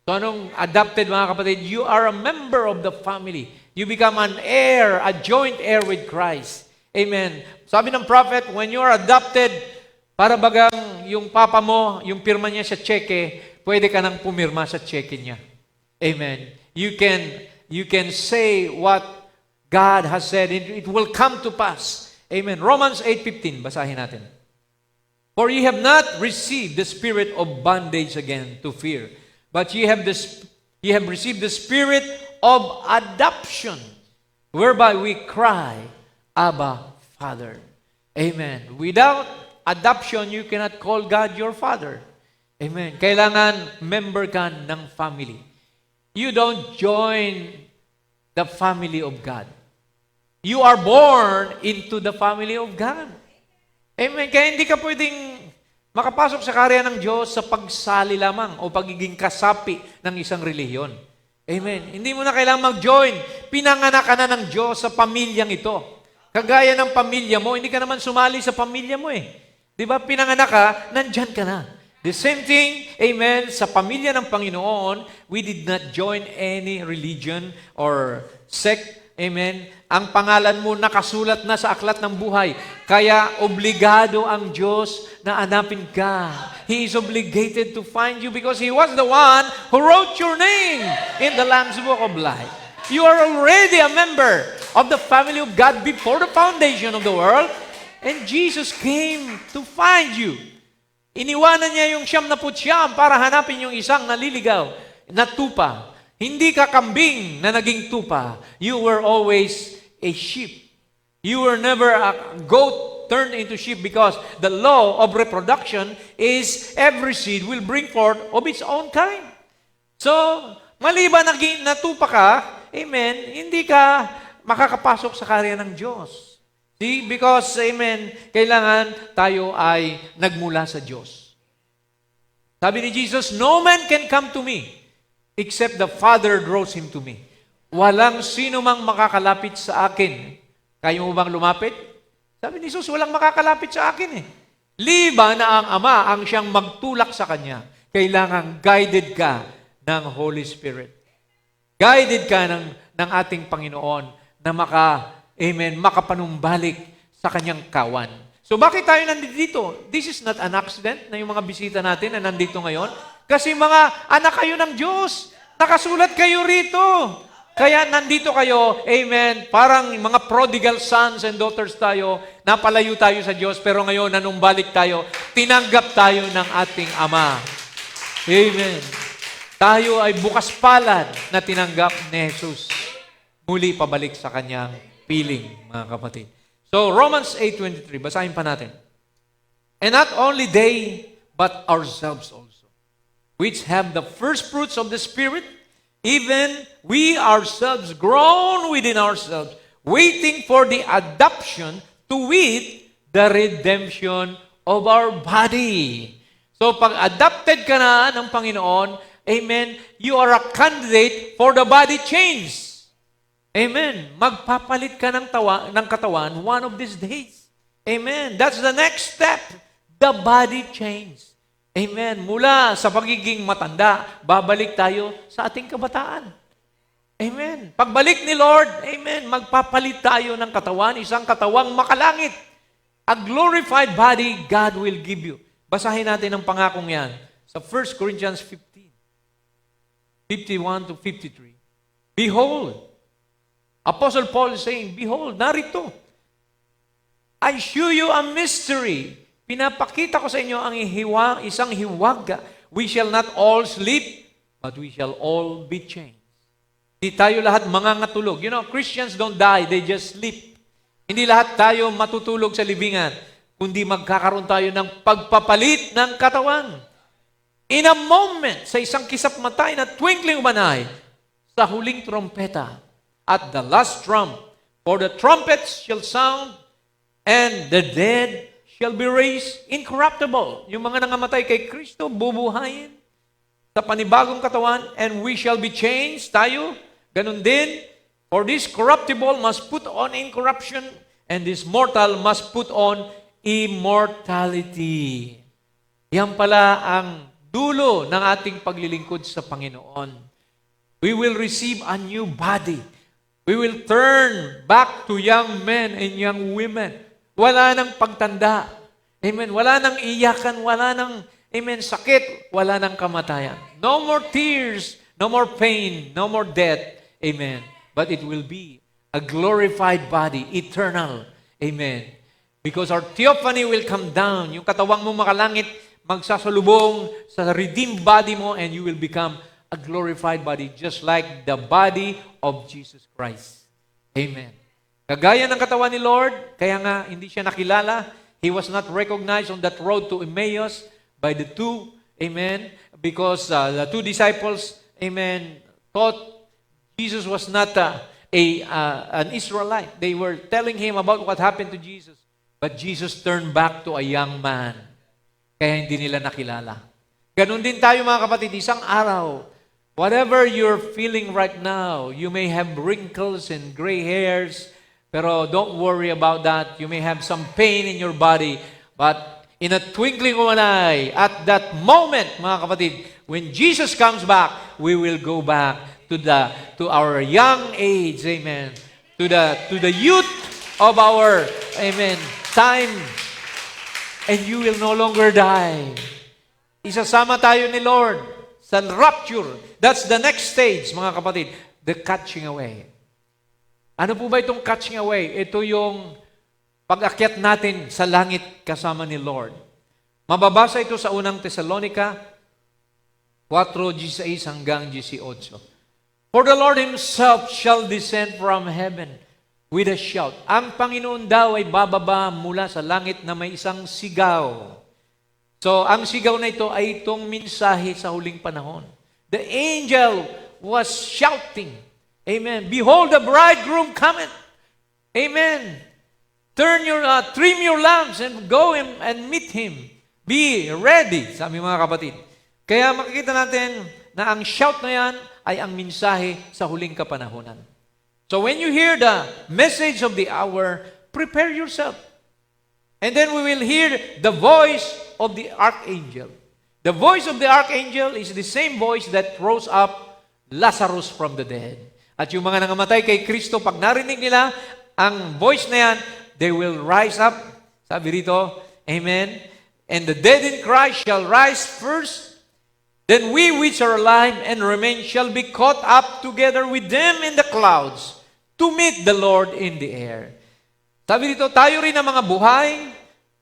So anong adopted, mga kapatid? You are a member of the family. You become an heir, a joint heir with Christ. Amen. Sabi ng prophet, when you are adopted, para bagang yung papa mo, yung pirma niya sa cheque, pwede ka nang pumirma sa cheque niya. Amen. You can say what God has said. It will come to pass. Amen. Romans 8:15, basahin natin. For ye have not received the spirit of bondage again to fear, but ye have received the spirit of adoption, whereby we cry, Abba, Father. Amen. Without adoption, you cannot call God your Father. Amen. Kailangan member ka ng family. You don't join the family of God. You are born into the family of God. Amen. Kaya hindi ka pwedeng makapasok sa karya ng Diyos sa pagsali lamang o pagiging kasapi ng isang relihiyon. Amen. Hindi mo na kailangang mag-join. Pinanganak ka na ng Diyos sa pamilyang ito. Kagaya ng pamilya mo, hindi ka naman sumali sa pamilya mo eh. Di ba? Pinanganak ka, nandyan ka na. The same thing, amen, sa pamilya ng Panginoon, we did not join any religion or sect, amen. Ang pangalan mo nakasulat na sa aklat ng buhay. Kaya obligado ang Diyos na hanapin ka. He is obligated to find you because He was the one who wrote your name in the Lamb's Book of Life. You are already a member of the family of God before the foundation of the world, and Jesus came to find you. Iniwanan niya yung 79 para hanapin yung isang naliligaw na tupa. Hindi ka kambing na naging tupa. You were always a sheep. You were never a goat turned into sheep because the law of reproduction is every seed will bring forth of its own kind. So, maliban naging natupa ka, amen, hindi ka makakapasok sa karya ng Diyos. See? Because, amen, kailangan tayo ay nagmula sa Diyos. Sabi ni Jesus, no man can come to me except the Father draws him to me. Walang sino mang makakalapit sa akin. Kaya mo bang lumapit? Sabi ni Jesus, walang makakalapit sa akin eh. Liba na ang Ama ang siyang magtulak sa Kanya. Kailangan guided ka ng Holy Spirit. Guided ka ng ating Panginoon na makapanumbalik sa Kanyang kawan. So bakit tayo nandito? This is not an accident na yung mga bisita natin na nandito ngayon. Kasi mga anak kayo ng Diyos. Nakasulat kayo rito. Kaya nandito kayo, amen, parang mga prodigal sons and daughters tayo, napalayo tayo sa Diyos, pero ngayon nanumbalik tayo, tinanggap tayo ng ating Ama. Amen. Tayo ay bukas palad na tinanggap ni Jesus. Muli pabalik sa Kanyang piling, mga kapatid. So, Romans 8:23, basahin pa natin. And not only they, but ourselves also, which have the first fruits of the Spirit, even we ourselves groan within ourselves, waiting for the adoption to wit, the redemption of our body. So, pag adopted ka na ng Panginoon, amen, you are a candidate for the body change. Amen. Magpapalit ka ng katawan one of these days. Amen. That's the next step. The body change. Amen. Mula sa pagiging matanda, babalik tayo sa ating kabataan. Amen. Pagbalik ni Lord, amen, magpapalit tayo ng katawan, isang katawang makalangit. A glorified body God will give you. Basahin natin ang pangakong yan sa 1 Corinthians 15:51 to 53. Behold, Apostle Paul is saying, behold, narito, I show you a mystery. Pinapakita ko sa inyo ang isang hiwaga. We shall not all sleep, but we shall all be changed. Hindi tayo lahat mangangatulog. You know, Christians don't die, they just sleep. Hindi lahat tayo matutulog sa libingan, kundi magkakaroon tayo ng pagpapalit ng katawan. In a moment, sa isang kisap mata, in a twinkling of an eye, sa huling trompeta, at the last trump, for the trumpets shall sound, and the dead shall be raised incorruptible. Yung mga nangamatay kay Kristo, bubuhayin sa panibagong katawan, and we shall be changed, tayo, ganun din. For this corruptible must put on incorruption, and this mortal must put on immortality. Yan pala ang dulo ng ating paglilingkod sa Panginoon. We will receive a new body. We will turn back to young men and young women. Wala nang pagtanda. Amen. Wala nang iyakan, wala nang, amen, sakit, wala nang kamatayan. No more tears, no more pain, no more death. Amen. But it will be a glorified body, eternal. Amen. Because our theophany will come down. Yung katawang mo makalangit, magsasalubong sa redeemed body mo, and you will become a glorified body, just like the body of Jesus Christ. Amen. Kagaya ng katawan ni Lord, kaya nga hindi siya nakilala. He was not recognized on that road to Emmaus by the two, amen, because the two disciples, amen, thought Jesus was not an Israelite. They were telling him about what happened to Jesus. But Jesus turned back to a young man. Kaya hindi nila nakilala. Ganon din tayo mga kapatid, isang araw, whatever you're feeling right now, you may have wrinkles and gray hairs, pero don't worry about that. You may have some pain in your body, but In a twinkling of an eye, at that moment, mga kapatid, when Jesus comes back, we will go back to our young age, amen, to the youth of our, amen, time, and you will no longer die. Isasama tayo ni Lord sa rapture. That's the next stage, mga kapatid, the catching away. Ano po ba itong catching away? Ito yung pag-akyat natin sa langit kasama ni Lord. Mababasa ito sa unang Tesalonica 4:16 hanggang 18. For the Lord Himself shall descend from heaven with a shout. Ang Panginoon daw ay bababa mula sa langit na may isang sigaw. So, ang sigaw na ito ay itong mensahe sa huling panahon. The angel was shouting, amen, behold, the bridegroom cometh. Amen. Trim your lamps and go and meet Him. Be ready, sabi mga kapatid. Kaya makikita natin na ang shout na yan ay ang mensahe sa huling kapanahunan. So when you hear the message of the hour, prepare yourself. And then we will hear the voice of the archangel. The voice of the archangel is the same voice that rose up Lazarus from the dead. At yung mga nangamatay kay Kristo, pag narinig nila ang voice na yan, they will rise up. Sabi rito, amen. And the dead in Christ shall rise first. Then we which are alive and remain shall be caught up together with them in the clouds to meet the Lord in the air. Sabi dito, tayo rin ang mga buhay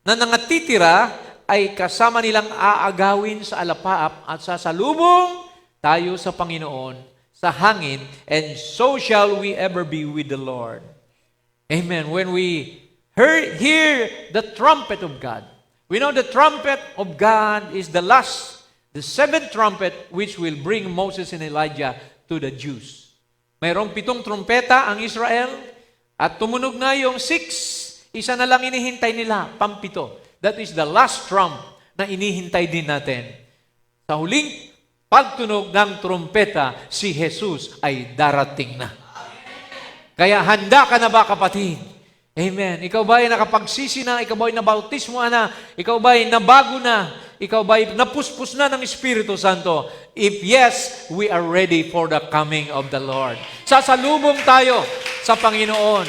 na nangatitira ay kasama nilang aagawin sa alapaap at sasalubong tayo sa Panginoon sa hangin, and so shall we ever be with the Lord. Amen. When we hear the trumpet of God, we know the trumpet of God is the seventh trumpet which will bring Moses and Elijah to the Jews. Mayroong 7 trumpeta ang Israel at tumunog na yung 6. Isa na lang inihintay nila, pampito. That is the last trump na inihintay din natin. Sa huling pagtunog ng trumpeta, si Jesus ay darating na. Kaya handa ka na ba, kapatid? Amen. Ikaw ba ay nakapagsisi na? Ikaw ba ay nabautismo na? Ikaw ba ay nabago na? Ikaw ba ay napuspos na ng Espiritu Santo? If yes, we are ready for the coming of the Lord. Sasalubong tayo sa Panginoon.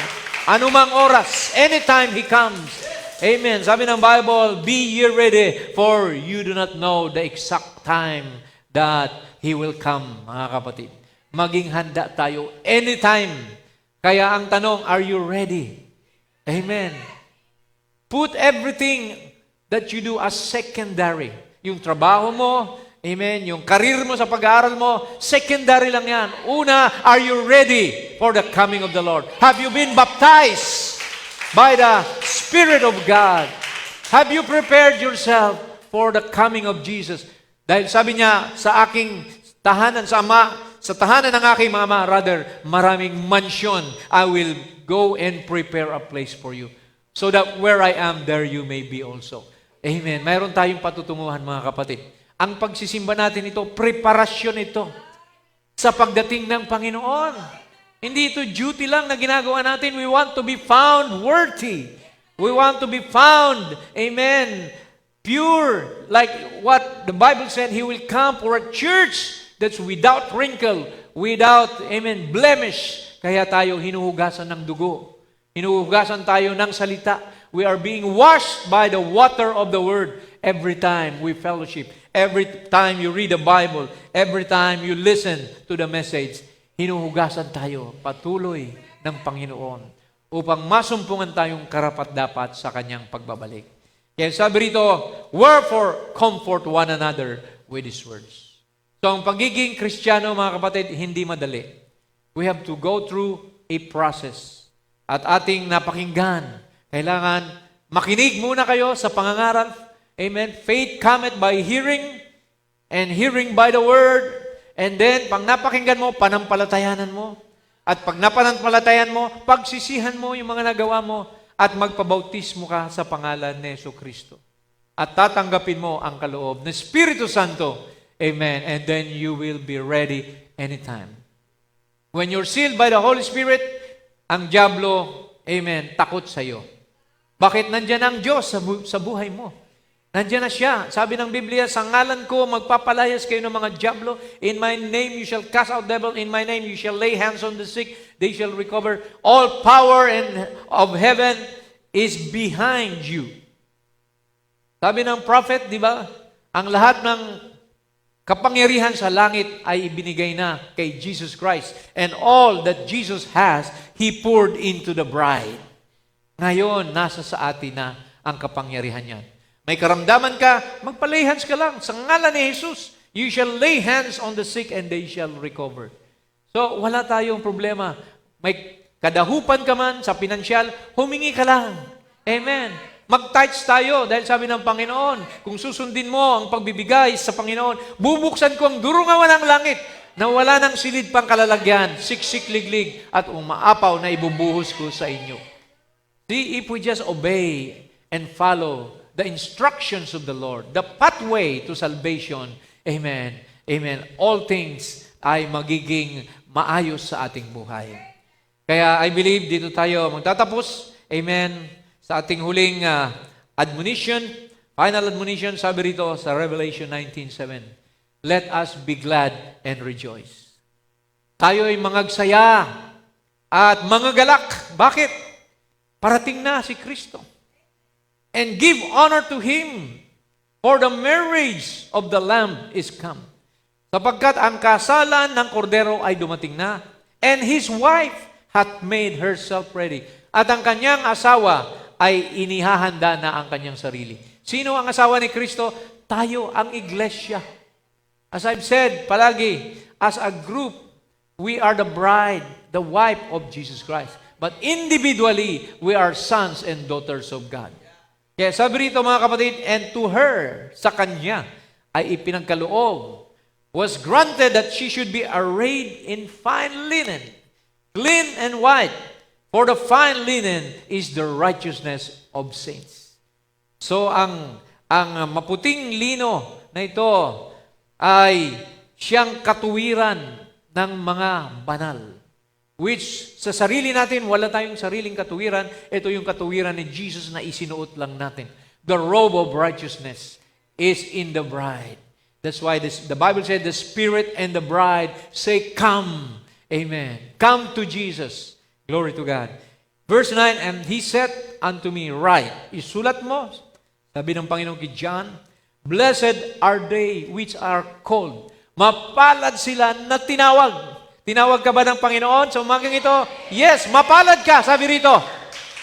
Anumang oras, anytime He comes. Amen. Sabi ng Bible, be ye ready, for you do not know the exact time that He will come, mga kapatid. Maging handa tayo anytime. Kaya ang tanong, are you ready? Amen. Put everything that you do as secondary. Yung trabaho mo, amen, yung career mo sa pag-aaral mo, secondary lang yan. Una, are you ready for the coming of the Lord? Have you been baptized by the Spirit of God? Have you prepared yourself for the coming of Jesus? Dahil sabi niya, sa aking tahanan, sa tahanan ng aking mama, rather, maraming mansion, I will go and prepare a place for you, so that where I am, there you may be also. Amen. Mayroon tayong patutunguhan, mga kapatid. Ang pagsisimba natin ito, preparasyon ito sa pagdating ng Panginoon. Hindi ito duty lang na ginagawa natin. We want to be found worthy. We want to be found, amen, pure. Like what the Bible said, He will come for a church that's without wrinkle, without, amen, blemish. Kaya tayo hinuhugasan ng dugo. Hinuhugasan tayo ng salita. We are being washed by the water of the Word every time we fellowship. Every time you read the Bible, every time you listen to the message, hinuhugasan tayo patuloy ng Panginoon upang masumpungan tayong karapat-dapat sa Kanyang pagbabalik. Kaya sabi rito, wherefore comfort one another with these words. So ang pagiging Kristiyano, mga kapatid, hindi madali. We have to go through a process. At ating napakinggan, kailangan makinig muna kayo sa pangangaral. Amen. Faith cometh by hearing, and hearing by the word. And then, pag napakinggan mo, panampalatayanan mo. At pag napanampalatayan mo, pagsisihan mo yung mga nagawa mo, at magpabautismo ka sa pangalan ni Jesucristo. At tatanggapin mo ang kaloob ng Espiritu Santo. Amen. And then you will be ready anytime. When you're sealed by the Holy Spirit, ang diablo, amen, takot sa iyo. Bakit nandyan ang Diyos sa buhay mo? Nandiyan na siya. Sabi ng Biblia, sa ngalan ko, magpapalayas kayo ng mga dyablo. In my name you shall cast out devil. In my name you shall lay hands on the sick. They shall recover. All power of heaven is behind you. Sabi ng prophet, di ba? Ang lahat ng kapangyarihan sa langit ay ibinigay na kay Jesus Christ. And all that Jesus has, He poured into the bride. Ngayon, nasa sa atin na ang kapangyarihan niyan. May karamdaman ka, magpa-lay hands ka lang. Sa ngalan ni Jesus, you shall lay hands on the sick and they shall recover. So, wala tayong problema. May kadahupan ka man sa pinansyal, humingi ka lang. Amen. Mag-tithes tayo dahil sabi ng Panginoon, kung susundin mo ang pagbibigay sa Panginoon, bubuksan ko ang durungawan ng langit na wala ng silid pang kalalagyan, siksik liglig, at umaapaw na ibubuhos ko sa inyo. See, if we just obey and follow the instructions of the Lord, the pathway to salvation, amen, amen, all things ay magiging maayos sa ating buhay. Kaya I believe dito tayo magtatapos, amen, sa ating huling admonition, final admonition, sabi rito sa Revelation 19:7, let us be glad and rejoice. Tayo ay mangagsaya at mangagalak. Bakit? Parating na si Kristo. And give honor to Him, for the marriage of the Lamb is come. Sapagkat ang kasalan ng kordero ay dumating na, and His wife hath made herself ready. At ang kanyang asawa ay inihahanda na ang kanyang sarili. Sino ang asawa ni Kristo? Tayo ang iglesia. As I've said palagi, as a group, we are the bride, the wife of Jesus Christ. But individually, we are sons and daughters of God. Kaya sabi rito mga kapatid, and to her, sa kanya, ay ipinagkaloob, was granted that she should be arrayed in fine linen, clean and white, for the fine linen is the righteousness of saints. So, ang maputing lino na ito ay siyang katuwiran ng mga banal. Which, sa sarili natin, wala tayong sariling katuwiran. Ito yung katuwiran ni Jesus na isinuot lang natin. The robe of righteousness is in the bride. That's why the Bible said, the Spirit and the bride say, come. Amen. Come to Jesus. Glory to God. Verse 9, and He said unto me, write. Isulat mo. Sabi ng Panginoon kay John, blessed are they which are called. Mapalad sila na tinawag. Tinawag ka ba ng Panginoon sa umagang ito? Yes, mapalad ka. Sabi rito,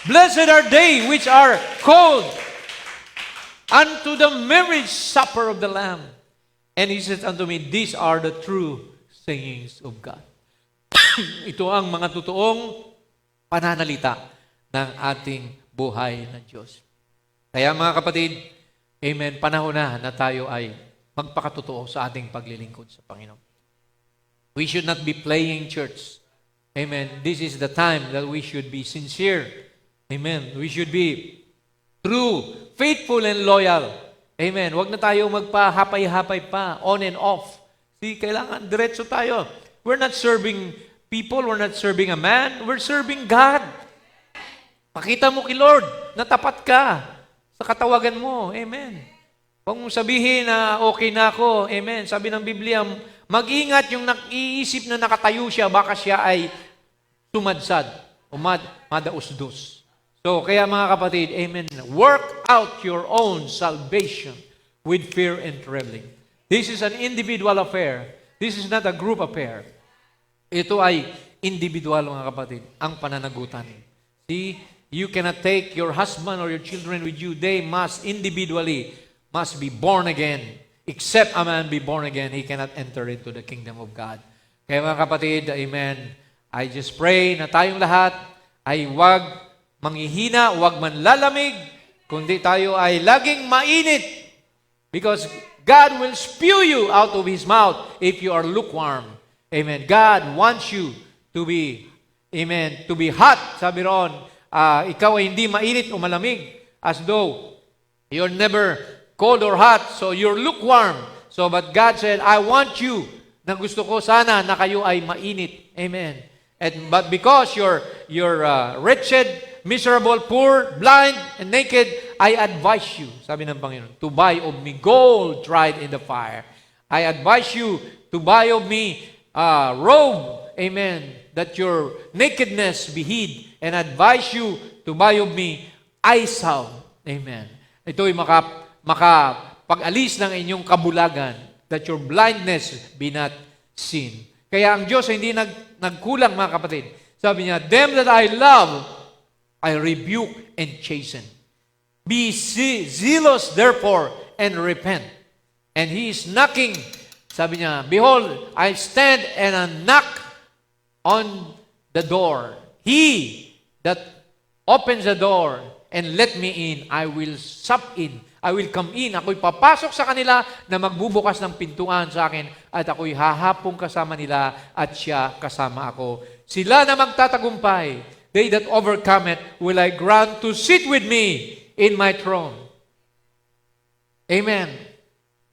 blessed are they which are called unto the marriage supper of the Lamb. And He said unto me, these are the true sayings of God. Ito ang mga totoong pananalita ng ating buhay na Diyos. Kaya mga kapatid, amen, panahon na tayo ay magpakatotoo sa ating paglilingkod sa Panginoon. We should not be playing church. Amen. This is the time that we should be sincere. Amen. We should be true, faithful, and loyal. Amen. Huwag na tayo magpa-hapay-hapay pa, on and off. See, kailangan diretso tayo. We're not serving people, we're not serving a man, we're serving God. Pakita mo kay Lord na tapat ka sa katawagan mo. Amen. Huwag mong sabihin na okay na ako. Amen. Sabi ng Biblia, mag-ingat yung nag-iisip na nakatayo siya, baka siya ay tumadsad o madausdos. So, kaya mga kapatid, amen, work out your own salvation with fear and trembling. This is an individual affair. This is not a group affair. Ito ay individual, mga kapatid, ang pananagutan. See, you cannot take your husband or your children with you. They must be born again. Except a man be born again, he cannot enter into the kingdom of God. Kaya mga kapatid, amen, I just pray na tayong lahat ay huwag manghihina, huwag manlalamig, kundi tayo ay laging mainit. Because God will spew you out of His mouth if you are lukewarm. Amen. God wants you to be, amen, to be hot. Sabi ron, ikaw ay hindi mainit o malamig, as though you're never cold or hot, so you're lukewarm. So, but God said, I want you, na gusto ko sana na kayo ay mainit. Amen. But because you're wretched, miserable, poor, blind, and naked, I advise you, sabi ng Panginoon, to buy of me gold tried in the fire. I advise you to buy of me a robe, amen, that your nakedness be hid, and advise you to buy of me eye salve, amen. Ito'y makapag-alis ng inyong kabulagan, that your blindness be not seen. Kaya ang Diyos ay hindi nagkulang, mga kapatid. Sabi niya, them that I love, I rebuke and chasten. Be zealous, therefore, and repent. And He is knocking. Sabi niya, behold, I stand and I knock on the door. He that opens the door and let me in, I will sup in. I will come in. Ako'y papasok sa kanila na magbubukas ng pintuan sa akin at ako'y hahapong kasama nila at siya kasama ako. Sila na magtatagumpay, they that overcome it, will I grant to sit with me in my throne. Amen.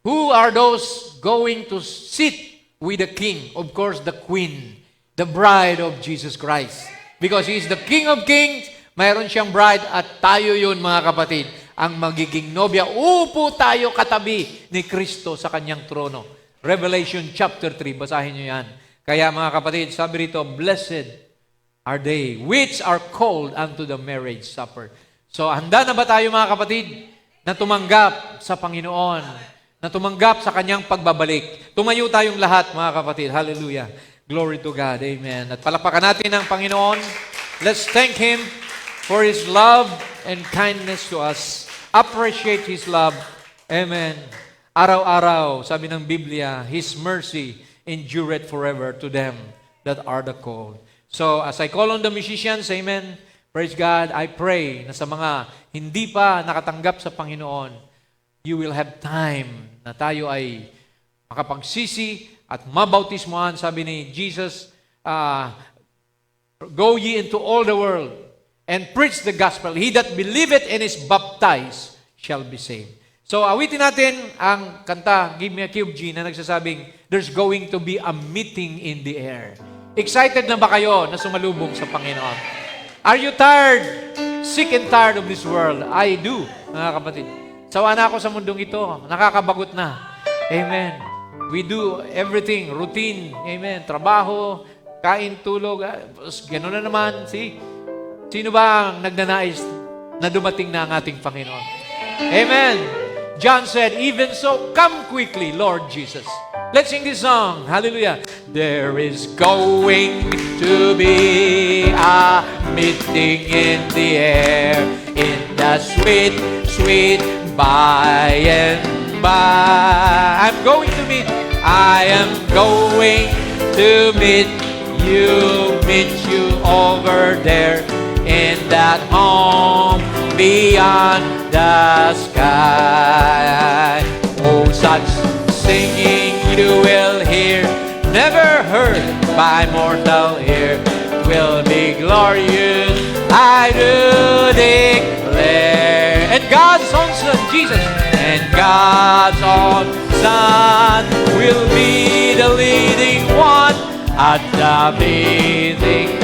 Who are those going to sit with the King? Of course, the Queen, the bride of Jesus Christ. Because He is the King of Kings, mayroon siyang bride at tayo yun, mga kapatid, ang magiging nobya. Upo tayo katabi ni Kristo sa kanyang trono. Revelation chapter 3, basahin nyo yan. Kaya mga kapatid, sabi rito, blessed are they which are called unto the marriage supper. So, handa na ba tayo mga kapatid na tumanggap sa Panginoon, na tumanggap sa kanyang pagbabalik? Tumayo tayong lahat mga kapatid. Hallelujah. Glory to God. Amen. At palapakan natin ang Panginoon. Let's thank Him for His love and kindness to us. Appreciate His love. Amen. Araw-araw, sabi ng Biblia, His mercy endureth forever to them that are the called. So, as I call on the musicians, amen, praise God, I pray na sa mga hindi pa nakatanggap sa Panginoon, you will have time na tayo ay makapagsisi at mabautismohan. Sabi ni Jesus, go ye into all the world and preach the gospel. He that believeth and is baptized shall be saved. So, awitin natin ang kanta, Give Me a Key of G, na nagsasabing, there's going to be a meeting in the air. Excited na ba kayo na sumalubong sa Panginoon? Are you tired? Sick and tired of this world? I do, mga kapatid. Sawa na ako sa mundong ito. Nakakabagot na. Amen. We do everything, routine. Amen. Trabaho, kain, tulog. Gano'n na naman. See? Sino ba ang nagnanais na dumating na ang ating Panginoon? Amen. John said, even so, come quickly, Lord Jesus. Let's sing this song. Hallelujah. There is going to be a meeting in the air, in the sweet, sweet by and by. I am going to meet you over there in that home beyond the sky. Oh, such singing you will hear, never heard by mortal ear, will be glorious, I do declare. And God's own Son, Jesus, and God's own Son will be the leading one at the meeting